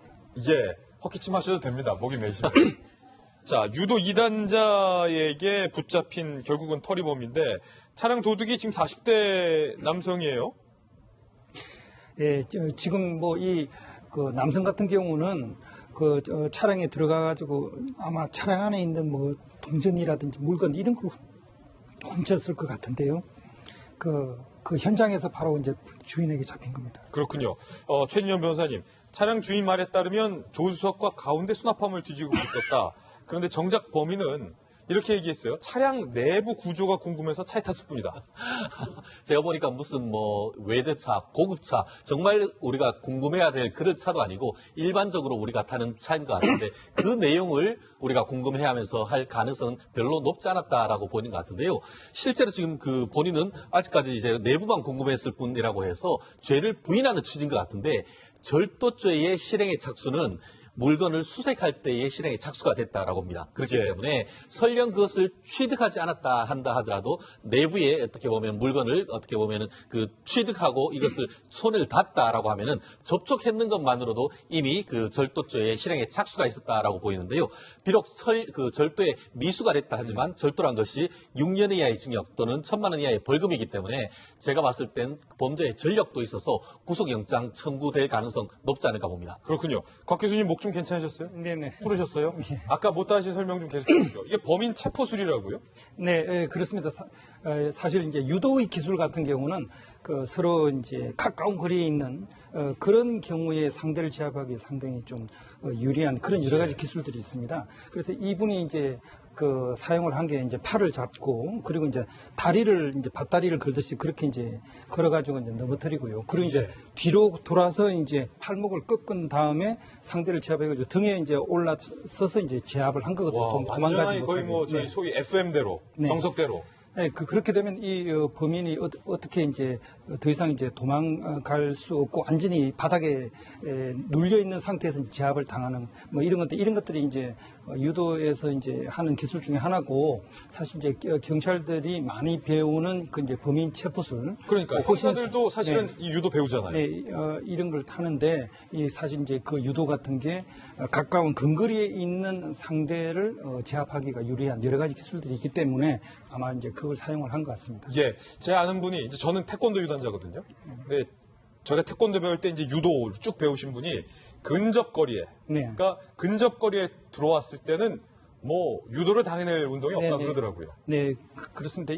예, 헛기침 하셔도 됩니다. 목이 메이시면. 자, 유도 2단자에게 붙잡힌 결국은 터리범인데 차량 도둑이 지금 40대 남성이에요. 예, 지금 뭐 그 남성 같은 경우는 차량에 들어가가지고 아마 차량 안에 있는 뭐 동전이라든지 물건 이런 거 훔쳤을 것 같은데요. 그 현장에서 바로 이제 주인에게 잡힌 겁니다. 그렇군요. 최진영 변호사님, 차량 주인 말에 따르면 조수석과 가운데 수납함을 뒤지고 있었다. 그런데 정작 범인은 이렇게 얘기했어요. 차량 내부 구조가 궁금해서 차에 탔을 뿐이다. 제가 보니까 무슨 뭐 외제차, 고급차, 정말 우리가 궁금해야 될 그런 차도 아니고 일반적으로 우리가 타는 차인 것 같은데 그 내용을 우리가 궁금해 하면서 할 가능성은 별로 높지 않았다라고 보는 것 같은데요. 실제로 지금 그 본인은 아직까지 이제 내부만 궁금했을 뿐이라고 해서 죄를 부인하는 취지인 것 같은데 절도죄의 실행의 착수는 물건을 수색할 때의 실행에 착수가 됐다라고 합니다. 그렇기 때문에 설령 그것을 취득하지 않았다 한다 하더라도 내부에 어떻게 보면 물건을 어떻게 보면은 그 취득하고 이것을 손을 닿다라고 하면은 접촉했는 것만으로도 이미 그 절도죄의 실행에 착수가 있었다라고 보이는데요. 비록 그 절도에 미수가 됐다 하지만 절도란 것이 6년 이하의 징역 또는 1,000만 원 이하의 벌금이기 때문에 제가 봤을 땐 범죄의 전력도 있어서 구속영장 청구될 가능성 높지 않을까 봅니다. 그렇군요. 곽 교수님 목 좀 괜찮으셨어요? 네네. 풀으셨어요? 아까 못다 하신 설명 좀 계속 해주죠. 이게 범인 체포술이라고요? 네, 그렇습니다. 사실 이제 유도의 기술 같은 경우는 서로 이제 가까운 거리에 있는 그런 경우에 상대를 제압하기 상당히 좀 유리한 그런 여러 가지 기술들이 있습니다. 그래서 이분이 이제 사용을 한 게 이제 팔을 잡고 그리고 이제 다리를 이제 밧다리를 걸듯이 그렇게 이제 걸어가지고 이제 넘어뜨리고요. 그리고 이제 뒤로 돌아서 이제 팔목을 꺾은 다음에 상대를 제압해가지고 등에 이제 올라서서 이제 제압을 한 거거든요. 도망가지 완전히 못하게. 거의 뭐 저희 소위 FM대로, 네. 정석대로. 네, 그렇게 되면 이 범인이 어떻게 이제 더 이상 이제 도망갈 수 없고 완전히 바닥에 눌려 있는 상태에서 이제 제압을 당하는 뭐 이런 것들이 이제 유도에서 이제 하는 기술 중에 하나고 사실 이제 경찰들이 많이 배우는 그 이제 범인 체포술. 그러니까 형사들도 사실은 네. 이 유도 배우잖아요. 네, 이런 걸 타는데 이 사실 이제 그 유도 같은 게 가까운 근거리에 있는 상대를 제압하기가 유리한 여러 가지 기술들이 있기 때문에 아마 이제 그걸 사용을 한 것 같습니다. 예, 제 아는 분이 이제 저는 태권도 유단자거든요. 근데 저희가 태권도 배울 때 이제 유도를 쭉 배우신 분이 근접거리에, 네. 그러니까 근접거리에 들어왔을 때는 뭐 유도를 당해낼 운동이 없다 그러더라고요. 네, 그렇습니다.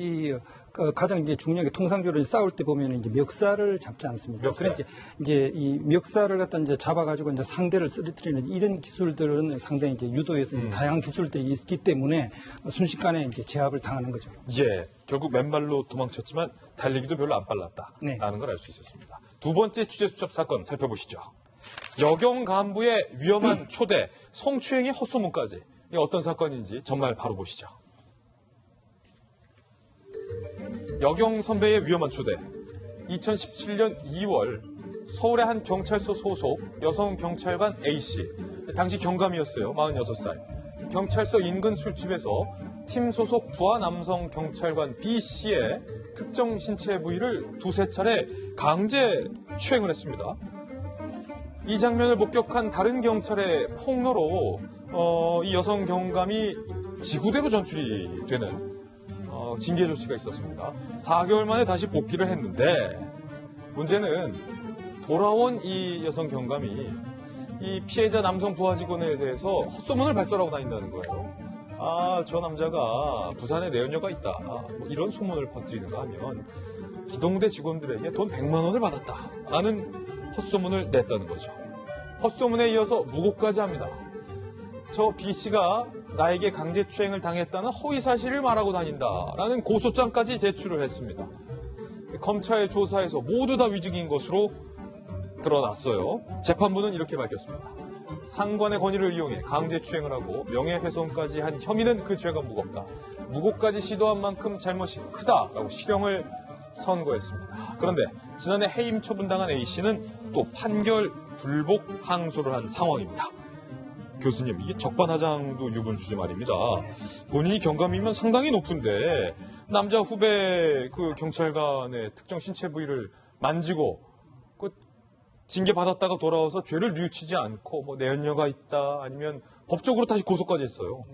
가장 이제 중요한 게 통상적으로 싸울 때 보면 이제 멱살을 잡지 않습니까? 멱살. 그래서 이제 이 멱살을 갖다 이제 잡아가지고 이제 상대를 쓰러뜨리는 이런 기술들은 상당히 이제 유도에서 이제 다양한 기술들이 있기 때문에 순식간에 이제 제압을 당하는 거죠. 예, 결국 맨발로 도망쳤지만 달리기도 별로 안 빨랐다라는 걸 알 수 있었습니다. 두 번째 취재수첩 사건 살펴보시죠. 여경 간부의 위험한 초대, 성추행의 헛소문까지. 이게 어떤 사건인지 정말 바로 보시죠. 여경 선배의 위험한 초대. 2017년 2월 서울의 한 경찰서 소속 여성 경찰관 A씨. 당시 경감이었어요. 46살. 경찰서 인근 술집에서 팀 소속 부하 남성 경찰관 B씨의 특정 신체 부위를 두세 차례 강제 추행을 했습니다. 이 장면을 목격한 다른 경찰의 폭로로 이 여성 경감이 지구대로 전출이 되는 징계 조치가 있었습니다. 4개월 만에 다시 복귀를 했는데 문제는 돌아온 이 여성 경감이 이 피해자 남성 부하 직원에 대해서 헛소문을 발설하고 다닌다는 거예요. 아, 저 남자가 부산에 내연녀가 있다. 뭐 이런 소문을 퍼뜨리는가 하면 기동대 직원들에게 돈 100만 원을 받았다라는 헛소문을 냈다는 거죠. 헛소문에 이어서 무고까지 합니다. 저 B씨가 나에게 강제추행을 당했다는 허위 사실을 말하고 다닌다라는 고소장까지 제출을 했습니다. 검찰 조사에서 모두 다 위증인 것으로 드러났어요. 재판부는 이렇게 밝혔습니다. 상관의 권위를 이용해 강제추행을 하고 명예훼손까지 한 혐의는 그 죄가 무겁다. 무고까지 시도한 만큼 잘못이 크다라고 실형을 선고했습니다. 그런데 지난해 해임 처분당한 A씨는 또 판결 불복 항소를 한 상황입니다. 교수님, 이게 적반하장도 유분수지 말입니다. 본인이 경감이면 상당히 높은데 남자 후배 그 경찰관의 특정 신체 부위를 만지고 그 징계 받았다가 돌아와서 죄를 뉘우치지 않고 뭐 내연녀가 있다 아니면 법적으로 다시 고소까지 했어요.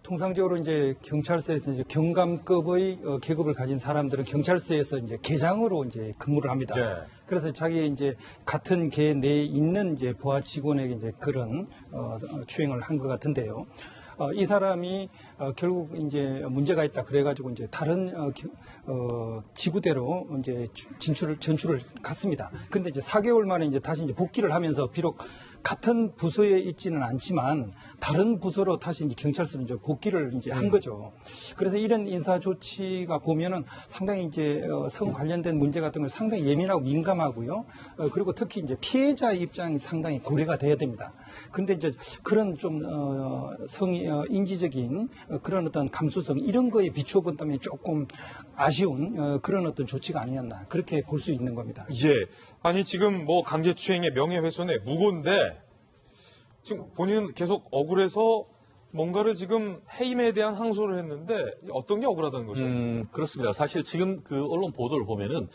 통상적으로 이제 경찰서에서 이제 경감급의 계급을 가진 사람들은 경찰서에서 이제 계장으로 이제 근무를 합니다. 네. 그래서 자기 이제 같은 계 내에 있는 이제 부하 직원에게 이제 그런 추행을 한 것 같은데요. 이 사람이 결국 이제 문제가 있다 그래가지고 이제 다른 지구대로 이제 전출을 갔습니다. 근데 이제 4개월 만에 이제 다시 이제 복귀를 하면서 비록 같은 부서에 있지는 않지만 다른 부서로 다시 이제 경찰서로 이제 복귀를 이제 한 거죠. 그래서 이런 인사 조치가 보면은 상당히 이제 성 관련된 문제 같은 걸 상당히 예민하고 민감하고요. 그리고 특히 이제 피해자 입장이 상당히 고려가 돼야 됩니다. 근데 이제 그런 좀 인지적인 그런 어떤 감수성 이런 거에 비추어 본다면 조금 아쉬운 그런 어떤 조치가 아니었나 그렇게 볼 수 있는 겁니다. 예. 아니 지금 뭐 강제추행의 명예훼손의 무고인데 지금 본인은 계속 억울해서 뭔가를 지금 해임에 대한 항소를 했는데 어떤 게 억울하다는 거죠? 그렇습니다. 사실 지금 그 언론 보도를 보면은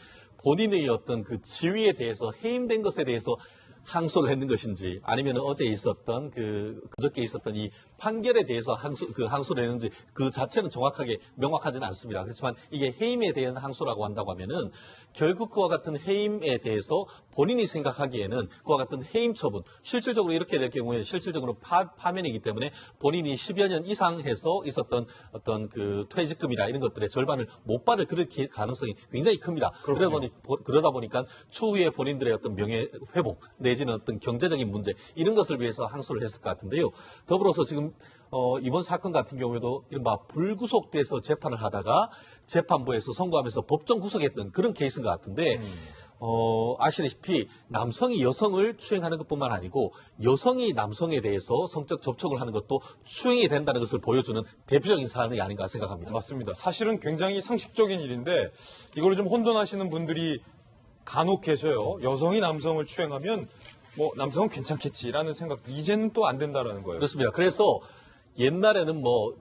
본인의 어떤 그 지위에 대해서 해임된 것에 대해서 항소를 했는 것인지 아니면 어제 있었던 그저께 있었던 이 판결에 대해서 항소를 했는지 그 자체는 정확하게 명확하지는 않습니다. 그렇지만 이게 해임에 대한 항소라고 한다고 하면은 결국 그와 같은 해임에 대해서 본인이 생각하기에는 그와 같은 해임 처분 실질적으로 이렇게 될 경우에 실질적으로 파면이기 때문에 본인이 10여 년 이상 해서 있었던 어떤 그 퇴직금이나 이런 것들의 절반을 못 받을 그럴 가능성이 굉장히 큽니다. 그러다 보니까 추후에 본인들의 어떤 명예 회복 내지는 어떤 경제적인 문제 이런 것을 위해서 항소를 했을 것 같은데요. 더불어서 지금 이번 사건 같은 경우에도 이른바 불구속돼서 재판을 하다가 재판부에서 선고하면서 법정 구속했던 그런 케이스인 것 같은데 아시다시피 남성이 여성을 추행하는 것뿐만 아니고 여성이 남성에 대해서 성적 접촉을 하는 것도 추행이 된다는 것을 보여주는 대표적인 사안이 아닌가 생각합니다. 맞습니다. 사실은 굉장히 상식적인 일인데 이걸 좀 혼돈하시는 분들이 간혹 계셔요. 여성이 남성을 추행하면 뭐 남성은 괜찮겠지라는 생각. 이제는 또 안 된다라는 거예요. 그렇습니다. 그래서 옛날에는 뭐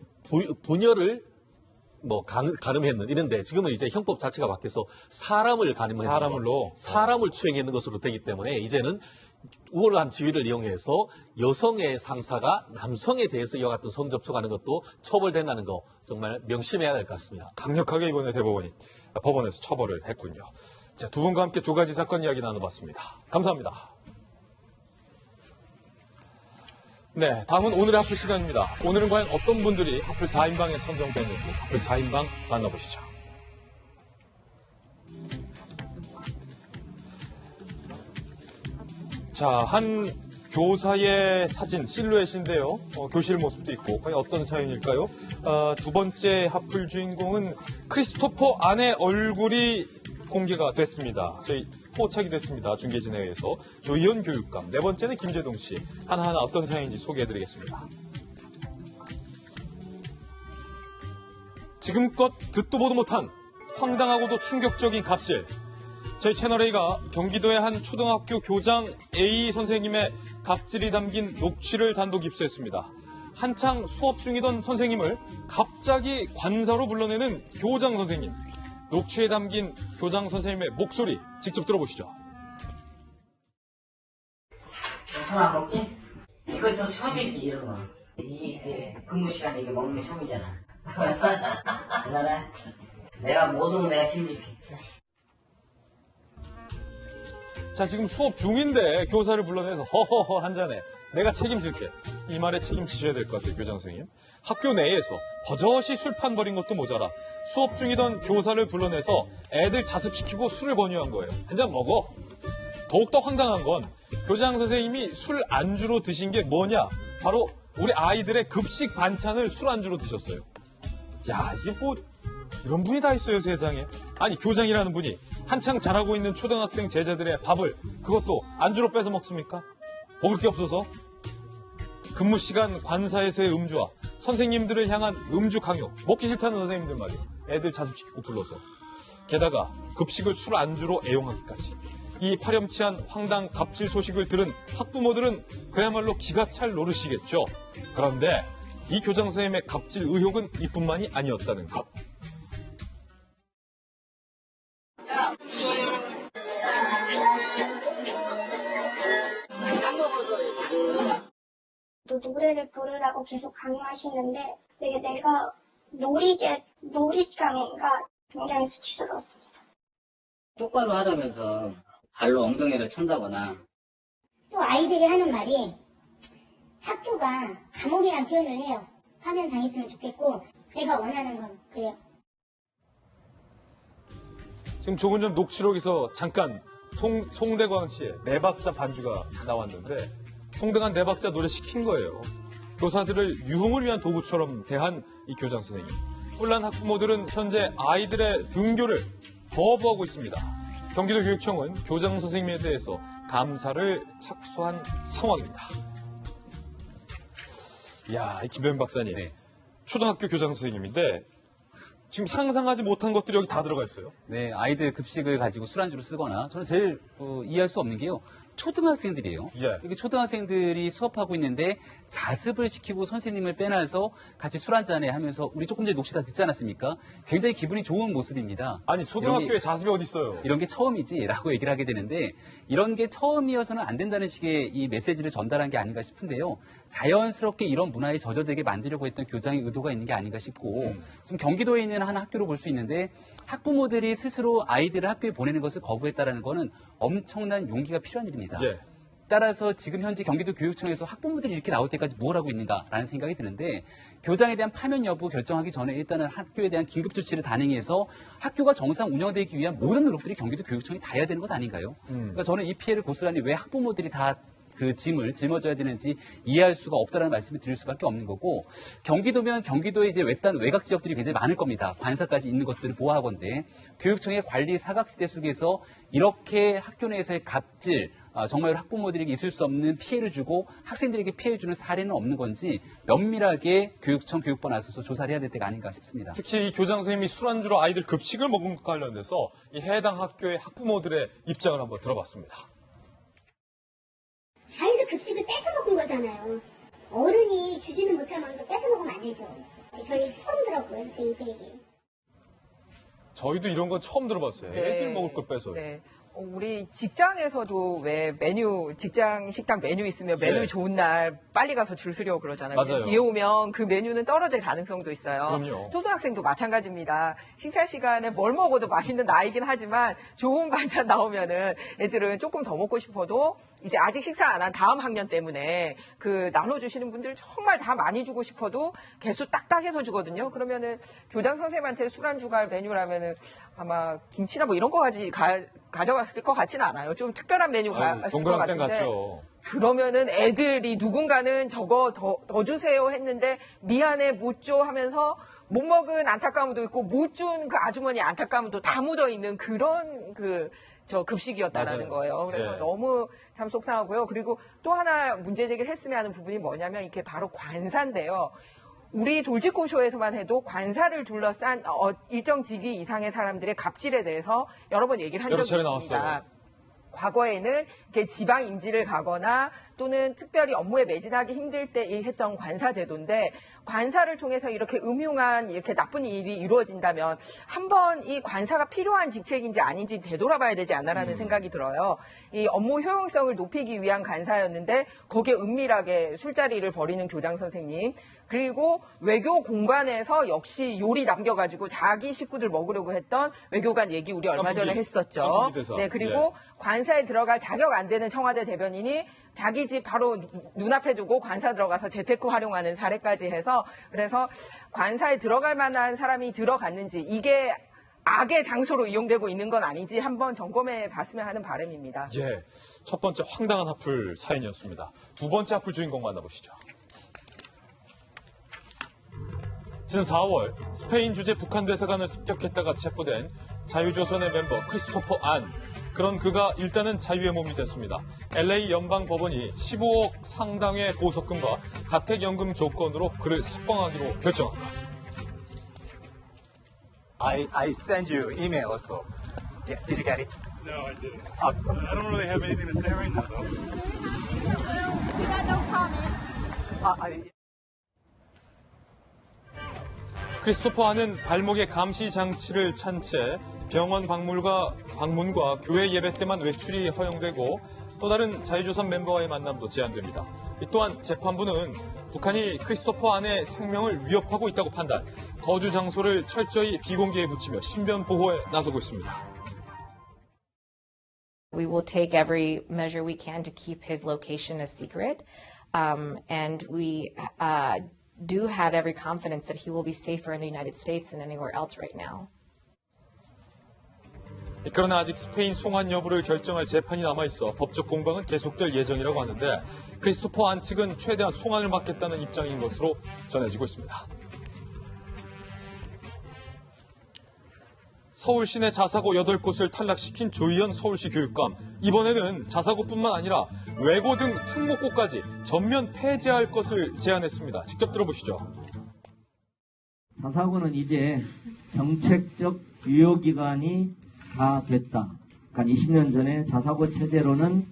부녀를 뭐 가늠했는 이런데 지금은 이제 형법 자체가 바뀌어서 사람을 가늠했는 사람을 추행했는 것으로 되기 때문에 이제는 우월한 지위를 이용해서 여성의 상사가 남성에 대해서 이와 같은 성접촉하는 것도 처벌된다는 거 정말 명심해야 될 것 같습니다. 강력하게 이번에 법원에서 처벌을 했군요. 자, 두 분과 함께 두 가지 사건 이야기 나눠봤습니다. 감사합니다. 네, 다음은 오늘의 하플 시간입니다. 오늘은 과연 어떤 분들이 하플 4인방에 선정됐는지 하플 4인방 만나보시죠. 자, 한 교사의 사진, 실루엣인데요. 교실 모습도 있고 과연 어떤 사연일까요? 두 번째 하플 주인공은 크리스토퍼 안의 얼굴이 공개가 됐습니다. 저희 포착이 됐습니다. 중계진에 의해서. 조희연 교육감. 네 번째는 김재동 씨. 하나하나 어떤 사연인지 소개해드리겠습니다. 지금껏 듣도 보도 못한 황당하고도 충격적인 갑질. 저희 채널A가 경기도의 한 초등학교 교장 A 선생님의 갑질이 담긴 녹취를 단독 입수했습니다. 한창 수업 중이던 선생님을 갑자기 관사로 불러내는 교장 선생님. 녹취에 담긴 교장 선생님의 목소리 직접 들어보시죠. 손 안 먹지? 이것도 처음이지 이런 거. 이게 근무 시간에 이게 먹는 게 처음이잖아. 그러나 내가 모든 거 내가 책임질게. 자, 지금 수업 중인데 교사를 불러내서 허허허 한 잔에 내가 책임질게. 이 말에 책임지셔야 될 것 같아요, 교장 선생님. 학교 내에서 버젓이 술판 버린 것도 모자라 수업 중이던 교사를 불러내서 애들 자습시키고 술을 권유한 거예요. 한 잔 먹어. 더욱더 황당한 건 교장 선생님이 술 안주로 드신 게 뭐냐? 바로 우리 아이들의 급식 반찬을 술 안주로 드셨어요. 야, 이게 뭐 이런 분이 다 있어요, 세상에. 아니, 교장이라는 분이 한창 자라고 있는 초등학생 제자들의 밥을 그것도 안주로 뺏어 먹습니까? 먹을 게 없어서? 근무 시간 관사에서의 음주와 선생님들을 향한 음주 강요, 먹기 싫다는 선생님들 말이에요. 애들 자습시키고 불러서. 게다가 급식을 술 안주로 애용하기까지. 이 파렴치한 황당 갑질 소식을 들은 학부모들은 그야말로 기가 찰 노릇이겠죠. 그런데 이 교장 선생님의 갑질 의혹은 이뿐만이 아니었다는 것. 또 노래를 부르라고 계속 강요하시는데 내가 놀잇감인가 굉장히 수치스러웠습니다. 똑바로 하라면서 발로 엉덩이를 찬다거나. 또 아이들이 하는 말이 학교가 감옥이란 표현을 해요. 파면 당했으면 좋겠고 제가 원하는 건 그래요. 지금 조금 전 녹취록에서 잠깐 송대관 씨의 네 박자 반주가 나왔는데 송대관 네 박자 노래 시킨 거예요. 교사들을 유흥을 위한 도구처럼 대한 이 교장 선생님. 혼란 학부모들은 현재 아이들의 등교를 거부하고 있습니다. 경기도 교육청은 교장 선생님에 대해서 감사를 착수한 상황입니다. 이야, 이 김병민 박사님. 네. 초등학교 교장 선생님인데 지금 상상하지 못한 것들이 여기 다 들어가 있어요. 네, 아이들 급식을 가지고 술안주로 쓰거나 저는 제일 이해할 수 없는 게요. 초등학생들이에요. 예. 이게 초등학생들이 수업하고 있는데 자습을 시키고 선생님을 빼놔서 같이 술 한잔해 하면서 우리 조금 전에 녹취 다 듣지 않았습니까? 굉장히 기분이 좋은 모습입니다. 아니, 초등학교에 자습이 어디 있어요? 이런 게 처음이지라고 얘기를 하게 되는데 이런 게 처음이어서는 안 된다는 식의 이 메시지를 전달한 게 아닌가 싶은데요. 자연스럽게 이런 문화에 젖어들게 만들려고 했던 교장의 의도가 있는 게 아닌가 싶고 지금 경기도에 있는 한 학교로 볼 수 있는데 학부모들이 스스로 아이들을 학교에 보내는 것을 거부했다는 거는 엄청난 용기가 필요한 일입니다. 예. 따라서 지금 현재 경기도 교육청에서 학부모들이 이렇게 나올 때까지 뭘 하고 있는가라는 생각이 드는데 교장에 대한 파면 여부 결정하기 전에 일단은 학교에 대한 긴급 조치를 단행해서 학교가 정상 운영되기 위한 모든 노력들이 경기도 교육청이 다 해야 되는 것 아닌가요? 그러니까 저는 이 피해를 고스란히 왜 학부모들이 다 그 짐을 짊어져야 되는지 이해할 수가 없다는 말씀을 드릴 수밖에 없는 거고 경기도면 경기도에 이제 외딴 외곽 지역들이 굉장히 많을 겁니다. 관사까지 있는 것들을 보호하건대 교육청의 관리 사각지대 속에서 이렇게 학교 내에서의 갑질 정말 학부모들에게 있을 수 없는 피해를 주고 학생들에게 피해를 주는 사례는 없는 건지 면밀하게 교육청 교육부가 나서서 조사를 해야 될 때가 아닌가 싶습니다. 특히 이 교장 선생님이 술안주로 아이들 급식을 먹은 것과 관련돼서 이 해당 학교의 학부모들의 입장을 한번 들어봤습니다. 아이들 급식을 뺏어 먹은 거잖아요. 어른이 주지는 못할 망정 뺏어 먹으면 안 되죠. 저희 처음 들었고요, 지금 그 얘기. 저희도 이런 건 처음 들어봤어요. 네. 애들 먹을 걸 뺏어요. 네. 우리 직장에서도 왜 직장 식당 메뉴 있으면 메뉴 네. 좋은 날 빨리 가서 줄 서려고 그러잖아요. 맞아요. 뒤에 오면 그 메뉴는 떨어질 가능성도 있어요. 그럼요. 초등학생도 마찬가지입니다. 식사 시간에 뭘 먹어도 맛있는 나이긴 하지만 좋은 반찬 나오면은 애들은 조금 더 먹고 싶어도 이제 아직 식사 안 한 다음 학년 때문에 그 나눠주시는 분들 정말 다 많이 주고 싶어도 개수 딱딱 해서 주거든요. 그러면은 교장 선생님한테 술안주 갈 메뉴라면은 아마 김치나 뭐 이런 거 가져갔을 것 같지는 않아요. 좀 특별한 메뉴 갔을 것 동그란 땡 같은데. 같죠. 그러면은 애들이 누군가는 저거 더 주세요 했는데 미안해 못 줘 하면서 못 먹은 안타까움도 있고 못 준 그 아주머니 안타까움도 다 묻어 있는 그런 저 급식이었다라는 맞아요. 거예요. 그래서 네. 너무 참 속상하고요. 그리고 또 하나 문제 제기를 했으면 하는 부분이 뭐냐면 이게 바로 관사인데요. 우리 돌직구쇼에서만 해도 관사를 둘러싼 일정 직위 이상의 사람들의 갑질에 대해서 여러 번 얘기를 한 여러 적이 차례 있습니다. 나왔어요. 과거에는 이렇게 지방 임지를 가거나 또는 특별히 업무에 매진하기 힘들 때 했던 관사 제도인데 관사를 통해서 이렇게 음흉한 이렇게 나쁜 일이 이루어진다면 한번 이 관사가 필요한 직책인지 아닌지 되돌아봐야 되지 않나라는 생각이 들어요. 이 업무 효용성을 높이기 위한 관사였는데 거기에 은밀하게 술자리를 벌이는 교장 선생님 그리고 외교 공간에서 역시 요리 남겨가지고 자기 식구들 먹으려고 했던 외교관 얘기 우리 얼마 전에 했었죠. 네, 그리고 관사 관사에 들어갈 자격 안 되는 청와대 대변인이 자기 집 바로 눈앞에 두고 관사 들어가서 재테크 활용하는 사례까지 해서 그래서 관사에 들어갈 만한 사람이 들어갔는지 이게 악의 장소로 이용되고 있는 건 아닌지 한번 점검해 봤으면 하는 바람입니다. 예, 첫 번째 황당한 하플 사연이었습니다. 두 번째 하플 주인공 만나보시죠. 지난 4월 스페인 주재 북한 대사관을 습격했다가 체포된 자유조선의 멤버 크리스토퍼 안. 그런 그가 일단은 자유의 몸이 됐습니다. LA 연방법원이 15억 상당의 보석금과 가택연금 조건으로 그를 석방하기로 결정합니다. I send you email also. Yeah, did you get it? No, I didn't. I don't really have anything to say right now, though. We got no comments. 크리스토퍼 안은 발목에 감시 장치를 찬 채 병원 방문과 교회 예배 때만 외출이 허용되고 또 다른 자유조선 멤버와의 만남도 제한됩니다. 또한 재판부는 북한이 크리스토퍼 안의 생명을 위협하고 있다고 판단, 거주 장소를 철저히 비공개에 붙이며 신변 보호에 나서고 있습니다. We will take every measure we can to keep his location a secret, and we do have every confidence that he will be safer in the United States than anywhere else right now. 그러나 아직 스페인 송환 여부를 결정할 재판이 남아있어 법적 공방은 계속될 예정이라고 하는데 크리스토퍼 안 측은 최대한 송환을 막겠다는 입장인 것으로 전해지고 있습니다. 서울 시내 자사고 8곳을 탈락시킨 조희연 서울시 교육감. 이번에는 자사고뿐만 아니라 외고 등 특목고까지 전면 폐지할 것을 제안했습니다. 직접 들어보시죠. 자사고는 이제 정책적 유효기간이 다 됐다. 그러니까 20년 전에 자사고 체제로는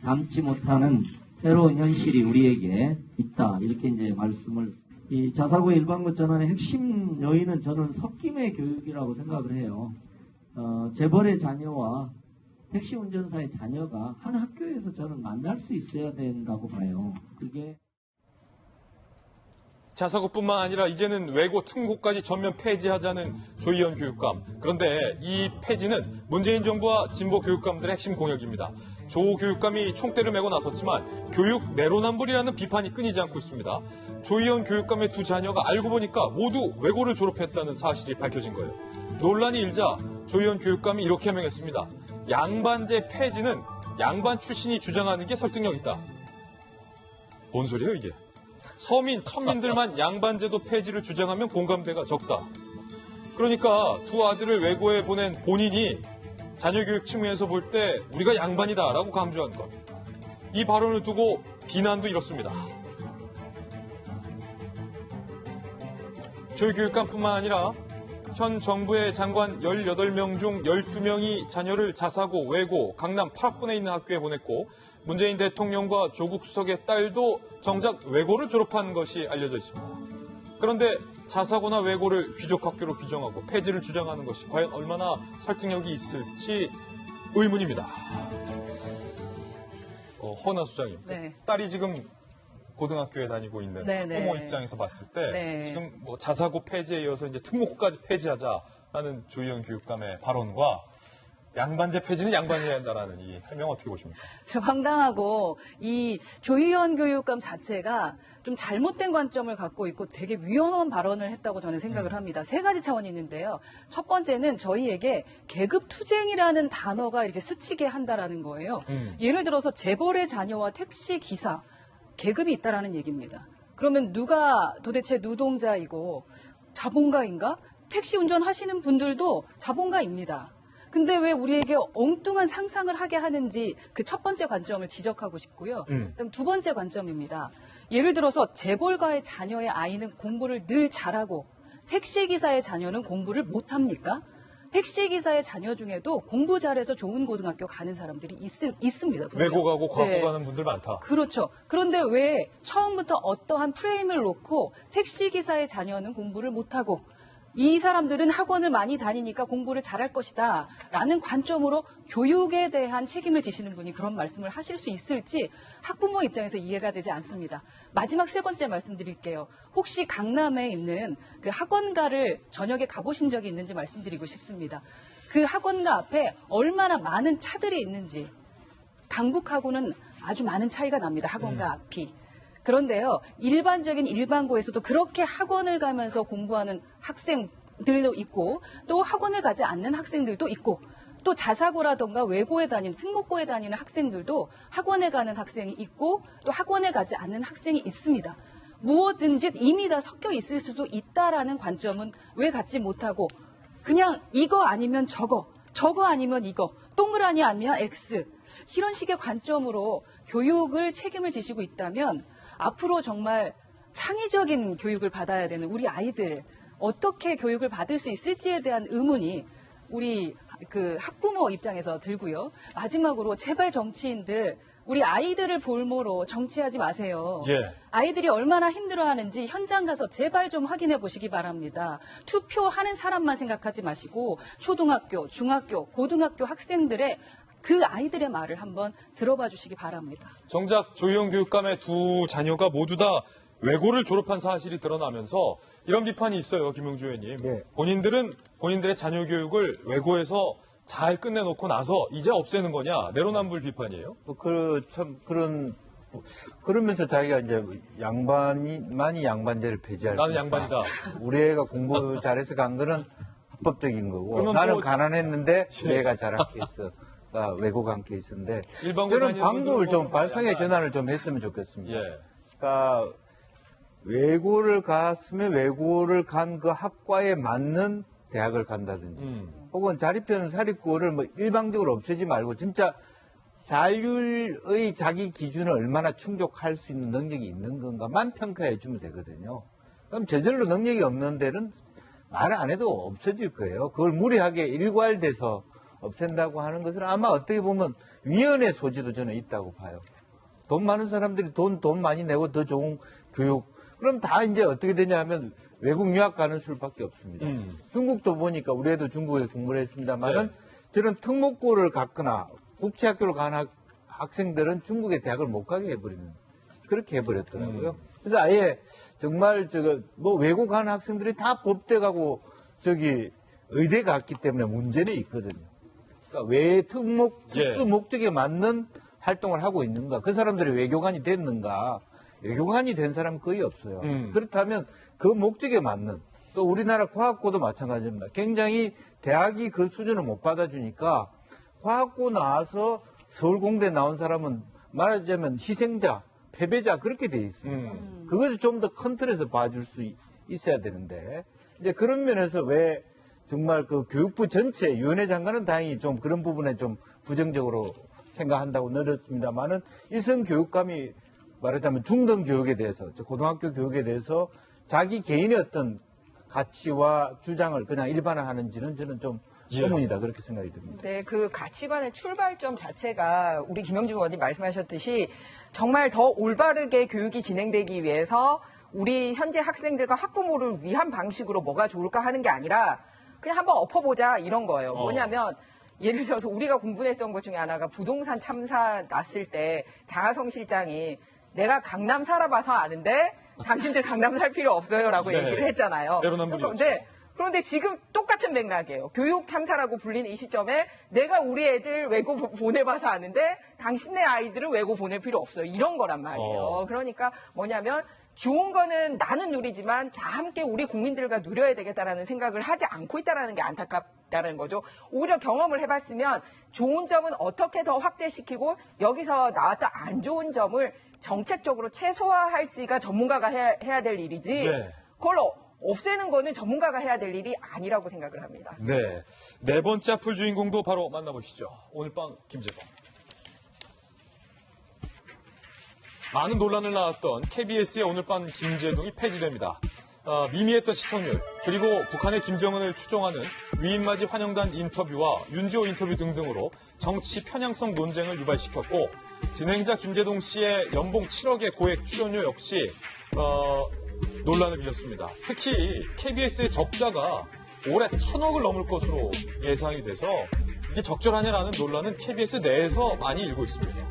남지 못하는 새로운 현실이 우리에게 있다. 이렇게 이제 말씀을. 이 자사고 일반고 전환의 핵심 요인은 저는 섞임의 교육이라고 생각을 해요. 재벌의 자녀와 택시 운전사의 자녀가 한 학교에서 저는 만날 수 있어야 된다고 봐요. 그게 자사고뿐만 아니라 이제는 외고 특목고까지 전면 폐지하자는 조희연 교육감. 그런데 이 폐지는 문재인 정부와 진보 교육감들의 핵심 공약입니다. 조 교육감이 총대를 메고 나섰지만 교육 내로남불이라는 비판이 끊이지 않고 있습니다. 조희연 교육감의 두 자녀가 알고 보니까 모두 외고를 졸업했다는 사실이 밝혀진 거예요. 논란이 일자 조희연 교육감이 이렇게 해명했습니다. 양반제 폐지는 양반 출신이 주장하는 게 설득력 있다. 뭔 소리예요 이게? 서민, 천민들만 양반제도 폐지를 주장하면 공감대가 적다. 그러니까 두 아들을 외고에 보낸 본인이 자녀교육 측면에서 볼 때 우리가 양반이다라고 강조한 것. 이 발언을 두고 비난도 이렇습니다. 조 교육감뿐만 아니라 현 정부의 장관 18명 중 12명이 자녀를 자사고, 외고, 강남 8학군에 있는 학교에 보냈고 문재인 대통령과 조국 수석의 딸도 정작 외고를 졸업한 것이 알려져 있습니다. 그런데 자사고나 외고를 귀족학교로 규정하고 폐지를 주장하는 것이 과연 얼마나 설득력이 있을지 의문입니다. 허나 수장님, 네. 딸이 지금 고등학교에 다니고 있는 부모 입장에서 봤을 때 지금 뭐 자사고 폐지에 이어서 이제 특목고까지 폐지하자라는 조희연 교육감의 발언과 양반제 폐지는 양반해야 한다라는 이 해명 어떻게 보십니까? 좀 황당하고 이 조희연 교육감 자체가 좀 잘못된 관점을 갖고 있고 되게 위험한 발언을 했다고 저는 생각을 합니다. 세 가지 차원이 있는데요. 첫 번째는 저희에게 계급투쟁이라는 단어가 이렇게 스치게 한다라는 거예요. 예를 들어서 재벌의 자녀와 택시 기사, 계급이 있다라는 얘기입니다. 그러면 누가 도대체 노동자이고 자본가인가? 택시 운전하시는 분들도 자본가입니다. 근데 왜 우리에게 엉뚱한 상상을 하게 하는지 그 첫 번째 관점을 지적하고 싶고요. 그다음 두 번째 관점입니다. 예를 들어서 재벌가의 자녀의 아이는 공부를 늘 잘하고 택시기사의 자녀는 공부를 못합니까? 택시기사의 자녀 중에도 공부 잘해서 좋은 고등학교 가는 사람들이 있습니다. 분명. 외고 가고 과고 가는 분들 많다. 그렇죠. 그런데 왜 처음부터 어떠한 프레임을 놓고 택시기사의 자녀는 공부를 못하고 이 사람들은 학원을 많이 다니니까 공부를 잘할 것이다 라는 관점으로 교육에 대한 책임을 지시는 분이 그런 말씀을 하실 수 있을지 학부모 입장에서 이해가 되지 않습니다. 마지막 세 번째 말씀드릴게요. 혹시 강남에 있는 그 학원가를 저녁에 가보신 적이 있는지 말씀드리고 싶습니다. 그 학원가 앞에 얼마나 많은 차들이 있는지 강북하고는 아주 많은 차이가 납니다. 학원과 앞이. 그런데요, 일반적인 일반고에서도 그렇게 학원을 가면서 공부하는 학생들도 있고, 또 학원을 가지 않는 학생들도 있고, 또 자사고라던가 외고에 다니는, 특목고에 다니는 학생들도 학원에 가는 학생이 있고, 또 학원에 가지 않는 학생이 있습니다. 무엇든지 이미 다 섞여 있을 수도 있다라는 관점은 왜 갖지 못하고, 그냥 이거 아니면 저거 아니면 이거, 동그라미 아니면 X, 이런 식의 관점으로 교육을 책임을 지시고 있다면 앞으로 정말 창의적인 교육을 받아야 되는 우리 아이들, 어떻게 교육을 받을 수 있을지에 대한 의문이 우리 그 학부모 입장에서 들고요. 마지막으로 제발 정치인들, 우리 아이들을 볼모로 정치하지 마세요. 예. 아이들이 얼마나 힘들어하는지 현장 가서 제발 좀 확인해 보시기 바랍니다. 투표하는 사람만 생각하지 마시고 초등학교, 중학교, 고등학교 학생들의 그 아이들의 말을 한번 들어봐 주시기 바랍니다. 정작 조희영 교육감의 두 자녀가 모두 다 외고를 졸업한 사실이 드러나면서 이런 비판이 있어요, 김용주 의원님. 네. 본인들은 본인들의 자녀 교육을 외고에서 잘 끝내놓고 나서 이제 없애는 거냐, 내로남불 비판이에요. 그러면서 자기가 이제 많이 양반제를 폐지할 나는 수 있다. 양반이다. 우리 애가 공부 잘해서 간 거는 합법적인 거고, 그러면 나는 또- 가난했는데 예. 내 애가 잘한 케이스가 외고 간 케이스인데, 일반고 저는 다니는 방법을 분들은 좀 뭐 발상의 약간- 전환을 좀 했으면 좋겠습니다. 예. 그러니까 외고를 갔으면 외고를 간 그 학과에 맞는 대학을 간다든지, 혹은 자립형 사립고를 뭐 일방적으로 없애지 말고 진짜 자율의 자기 기준을 얼마나 충족할 수 있는 능력이 있는 건가만 평가해 주면 되거든요. 그럼 저절로 능력이 없는 데는 말 안 해도 없어질 거예요. 그걸 무리하게 일괄돼서 없앤다고 하는 것은 아마 어떻게 보면 위헌의 소지도 저는 있다고 봐요. 돈 많은 사람들이 돈 많이 내고 더 좋은 교육, 그럼 다 이제 어떻게 되냐 하면 외국 유학 가는 수밖에 없습니다. 중국도 보니까 우리 애도 중국에 공부를 했습니다만은 네. 저는 특목고를 갔거나 국제학교를 간 학생들은 중국의 대학을 못 가게 해버리는, 그렇게 해버렸더라고요. 그래서 아예 정말 외고 가는 학생들이 다 법대 가고 의대 갔기 때문에 문제는 있거든요. 그러니까 왜 특수 목적에 맞는 활동을 하고 있는가, 그 사람들이 외교관이 됐는가, 외교관이 된 사람은 거의 없어요. 그렇다면 그 목적에 맞는, 또 우리나라 과학고도 마찬가지입니다. 굉장히 대학이 그 수준을 못 받아주니까 과학고 나와서 서울공대 나온 사람은 말하자면 희생자, 패배자, 그렇게 돼 있습니다. 그것을 좀 더 큰 틀에서 봐줄 수 있어야 되는데, 이제 그런 면에서 왜 정말 그 교육부 전체, 유은혜 장관은 다행히 좀 그런 부분에 좀 부정적으로 생각한다고 늘었습니다만은, 일선 교육감이 말하자면 중등 교육에 대해서, 고등학교 교육에 대해서 자기 개인의 어떤 가치와 주장을 그냥 일반화하는지는 저는 좀 의문이다, 그렇게 생각이 듭니다. 네, 그 가치관의 출발점 자체가 우리 김영준 의원님 말씀하셨듯이 정말 더 올바르게 교육이 진행되기 위해서 우리 현재 학생들과 학부모를 위한 방식으로 뭐가 좋을까 하는 게 아니라 그냥 한번 엎어보자, 이런 거예요. 뭐냐면 예를 들어서 우리가 공부했던 것 중에 하나가 부동산 참사 났을 때 장하성 실장이 내가 강남 살아봐서 아는데 당신들 강남 살 필요 없어요라고 네. 얘기를 했잖아요. 내로남불이었죠. 그런데 지금 똑같은 맥락이에요. 교육 참사라고 불리는 이 시점에 내가 우리 애들 외고 보내봐서 아는데 당신네 아이들은 외고 보낼 필요 없어요. 이런 거란 말이에요. 그러니까 뭐냐면 좋은 거는 나는 누리지만 다 함께 우리 국민들과 누려야 되겠다라는 생각을 하지 않고 있다는 게 안타깝다는 거죠. 오히려 경험을 해봤으면 좋은 점은 어떻게 더 확대시키고 여기서 나왔던 안 좋은 점을 정책적으로 최소화할지가 전문가가 해야 될 일이지, 네. 그걸 없애는 거는 전문가가 해야 될 일이 아니라고 생각을 합니다. 네. 네 번째 악플 주인공도 바로 만나보시죠. 오늘 밤 김재동. 많은 논란을 낳았던 KBS의 오늘 밤 김재동이 폐지됩니다. 미미했던 시청률, 그리고 북한의 김정은을 추종하는 위인맞이 환영단 인터뷰와 윤지호 인터뷰 등등으로 정치 편향성 논쟁을 유발시켰고, 진행자 김재동 씨의 연봉 7억의 고액 출연료 역시 논란을 빚었습니다. 특히 KBS의 적자가 올해 1,000억을 넘을 것으로 예상이 돼서 이게 적절하냐라는 논란은 KBS 내에서 많이 일고 있습니다.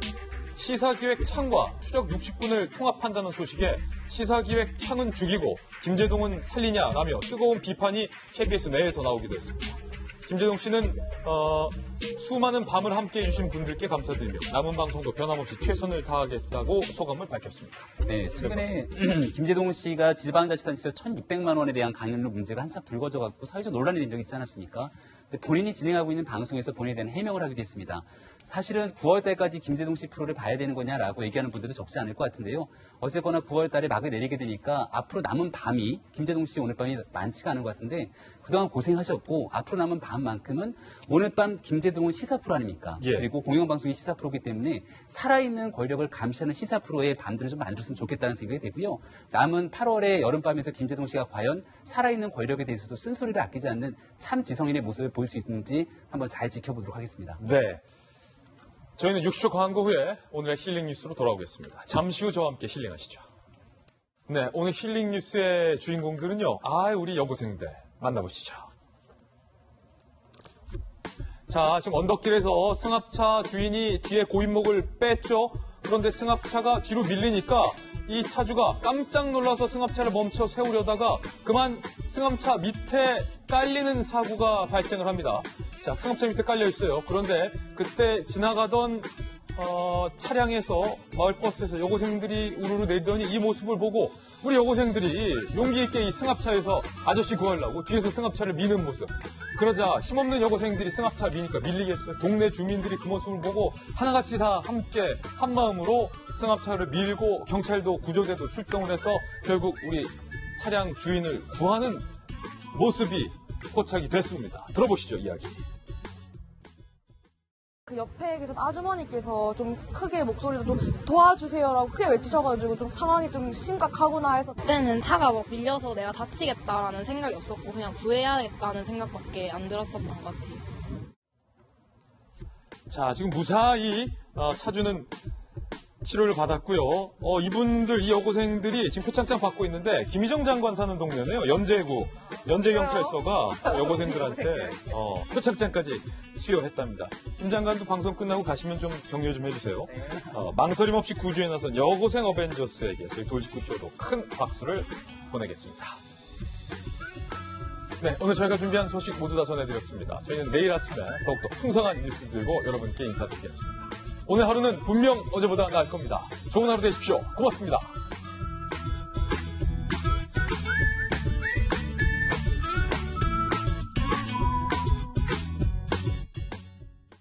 시사기획 창과 추적 60분을 통합한다는 소식에 시사기획 창은 죽이고 김재동은 살리냐라며 뜨거운 비판이 KBS 내에서 나오기도 했습니다. 김재동 씨는 수많은 밤을 함께해 주신 분들께 감사드리며 남은 방송도 변함없이 최선을 다하겠다고 소감을 밝혔습니다. 네, 최근에 김재동 씨가 지방자치단체에서 1,600만 원에 대한 강연료 문제가 한참 불거져갖고 사회적 논란이 된 적이 있지 않았습니까? 근데 본인이 진행하고 있는 방송에서 본인에 대한 해명을 하기도 했습니다. 사실은 9월 달까지 김재동 씨 프로를 봐야 되는 거냐라고 얘기하는 분들도 적지 않을 것 같은데요. 어쨌거나 9월 달에 막을 내리게 되니까 앞으로 남은 밤이 김재동 씨 오늘 밤이 많지가 않은 것 같은데 그동안 고생하셨고 앞으로 남은 밤만큼은 오늘 밤 김재동은 시사 프로 아닙니까? 예. 그리고 공영방송이 시사 프로이기 때문에 살아있는 권력을 감시하는 시사 프로의 밤들을 좀 만들었으면 좋겠다는 생각이 되고요. 남은 8월의 여름밤에서 김재동 씨가 과연 살아있는 권력에 대해서도 쓴소리를 아끼지 않는 참 지성인의 모습을 보일 수 있는지 한번 잘 지켜보도록 하겠습니다. 네. 저희는 60초 광고 후에 오늘의 힐링 뉴스로 돌아오겠습니다. 잠시 후 저와 함께 힐링하시죠. 네, 오늘 힐링 뉴스의 주인공들은요. 우리 여고생들 만나보시죠. 자, 지금 언덕길에서 승합차 주인이 뒤에 고인목을 뺐죠. 그런데 승합차가 뒤로 밀리니까 이 차주가 깜짝 놀라서 승합차를 멈춰 세우려다가 그만 승합차 밑에 깔리는 사고가 발생을 합니다. 자, 승합차 밑에 깔려 있어요. 그런데 그때 지나가던 차량에서 마을버스에서 여고생들이 우르르 내리더니 이 모습을 보고 우리 여고생들이 용기 있게 이 승합차에서 아저씨 구하려고 뒤에서 승합차를 미는 모습. 그러자 힘없는 여고생들이 승합차 미니까 밀리겠어요. 동네 주민들이 그 모습을 보고 하나같이 다 함께 한마음으로 승합차를 밀고 경찰도 구조대도 출동을 해서 결국 우리 차량 주인을 구하는 모습이 포착이 됐습니다. 들어보시죠, 이야기. 그 옆에 계신 아주머니께서 좀 크게 목소리로 좀 도와주세요라고 크게 외치셔가지고 좀 상황이 좀 심각하구나 해서 그때는 차가 막 밀려서 내가 다치겠다라는 생각이 없었고 그냥 구해야겠다는 생각밖에 안 들었었던 것 같아요. 자, 지금 무사히 차주는 치료를 받았고요. 이분들, 이 여고생들이 지금 표창장 받고 있는데 김희정 장관 사는 동네네요. 연제경찰서가 여고생들한테 표창장까지 수여했답니다. 김 장관도 방송 끝나고 가시면 좀 격려 좀 해주세요. 망설임 없이 구조에 나선 여고생 어벤져스에게 저희 돌직구쇼로 큰 박수를 보내겠습니다. 네, 오늘 저희가 준비한 소식 모두 다 전해드렸습니다. 저희는 내일 아침에 더욱더 풍성한 뉴스 들고 여러분께 인사드리겠습니다. 오늘 하루는 분명 어제보다 나을 겁니다. 좋은 하루 되십시오. 고맙습니다.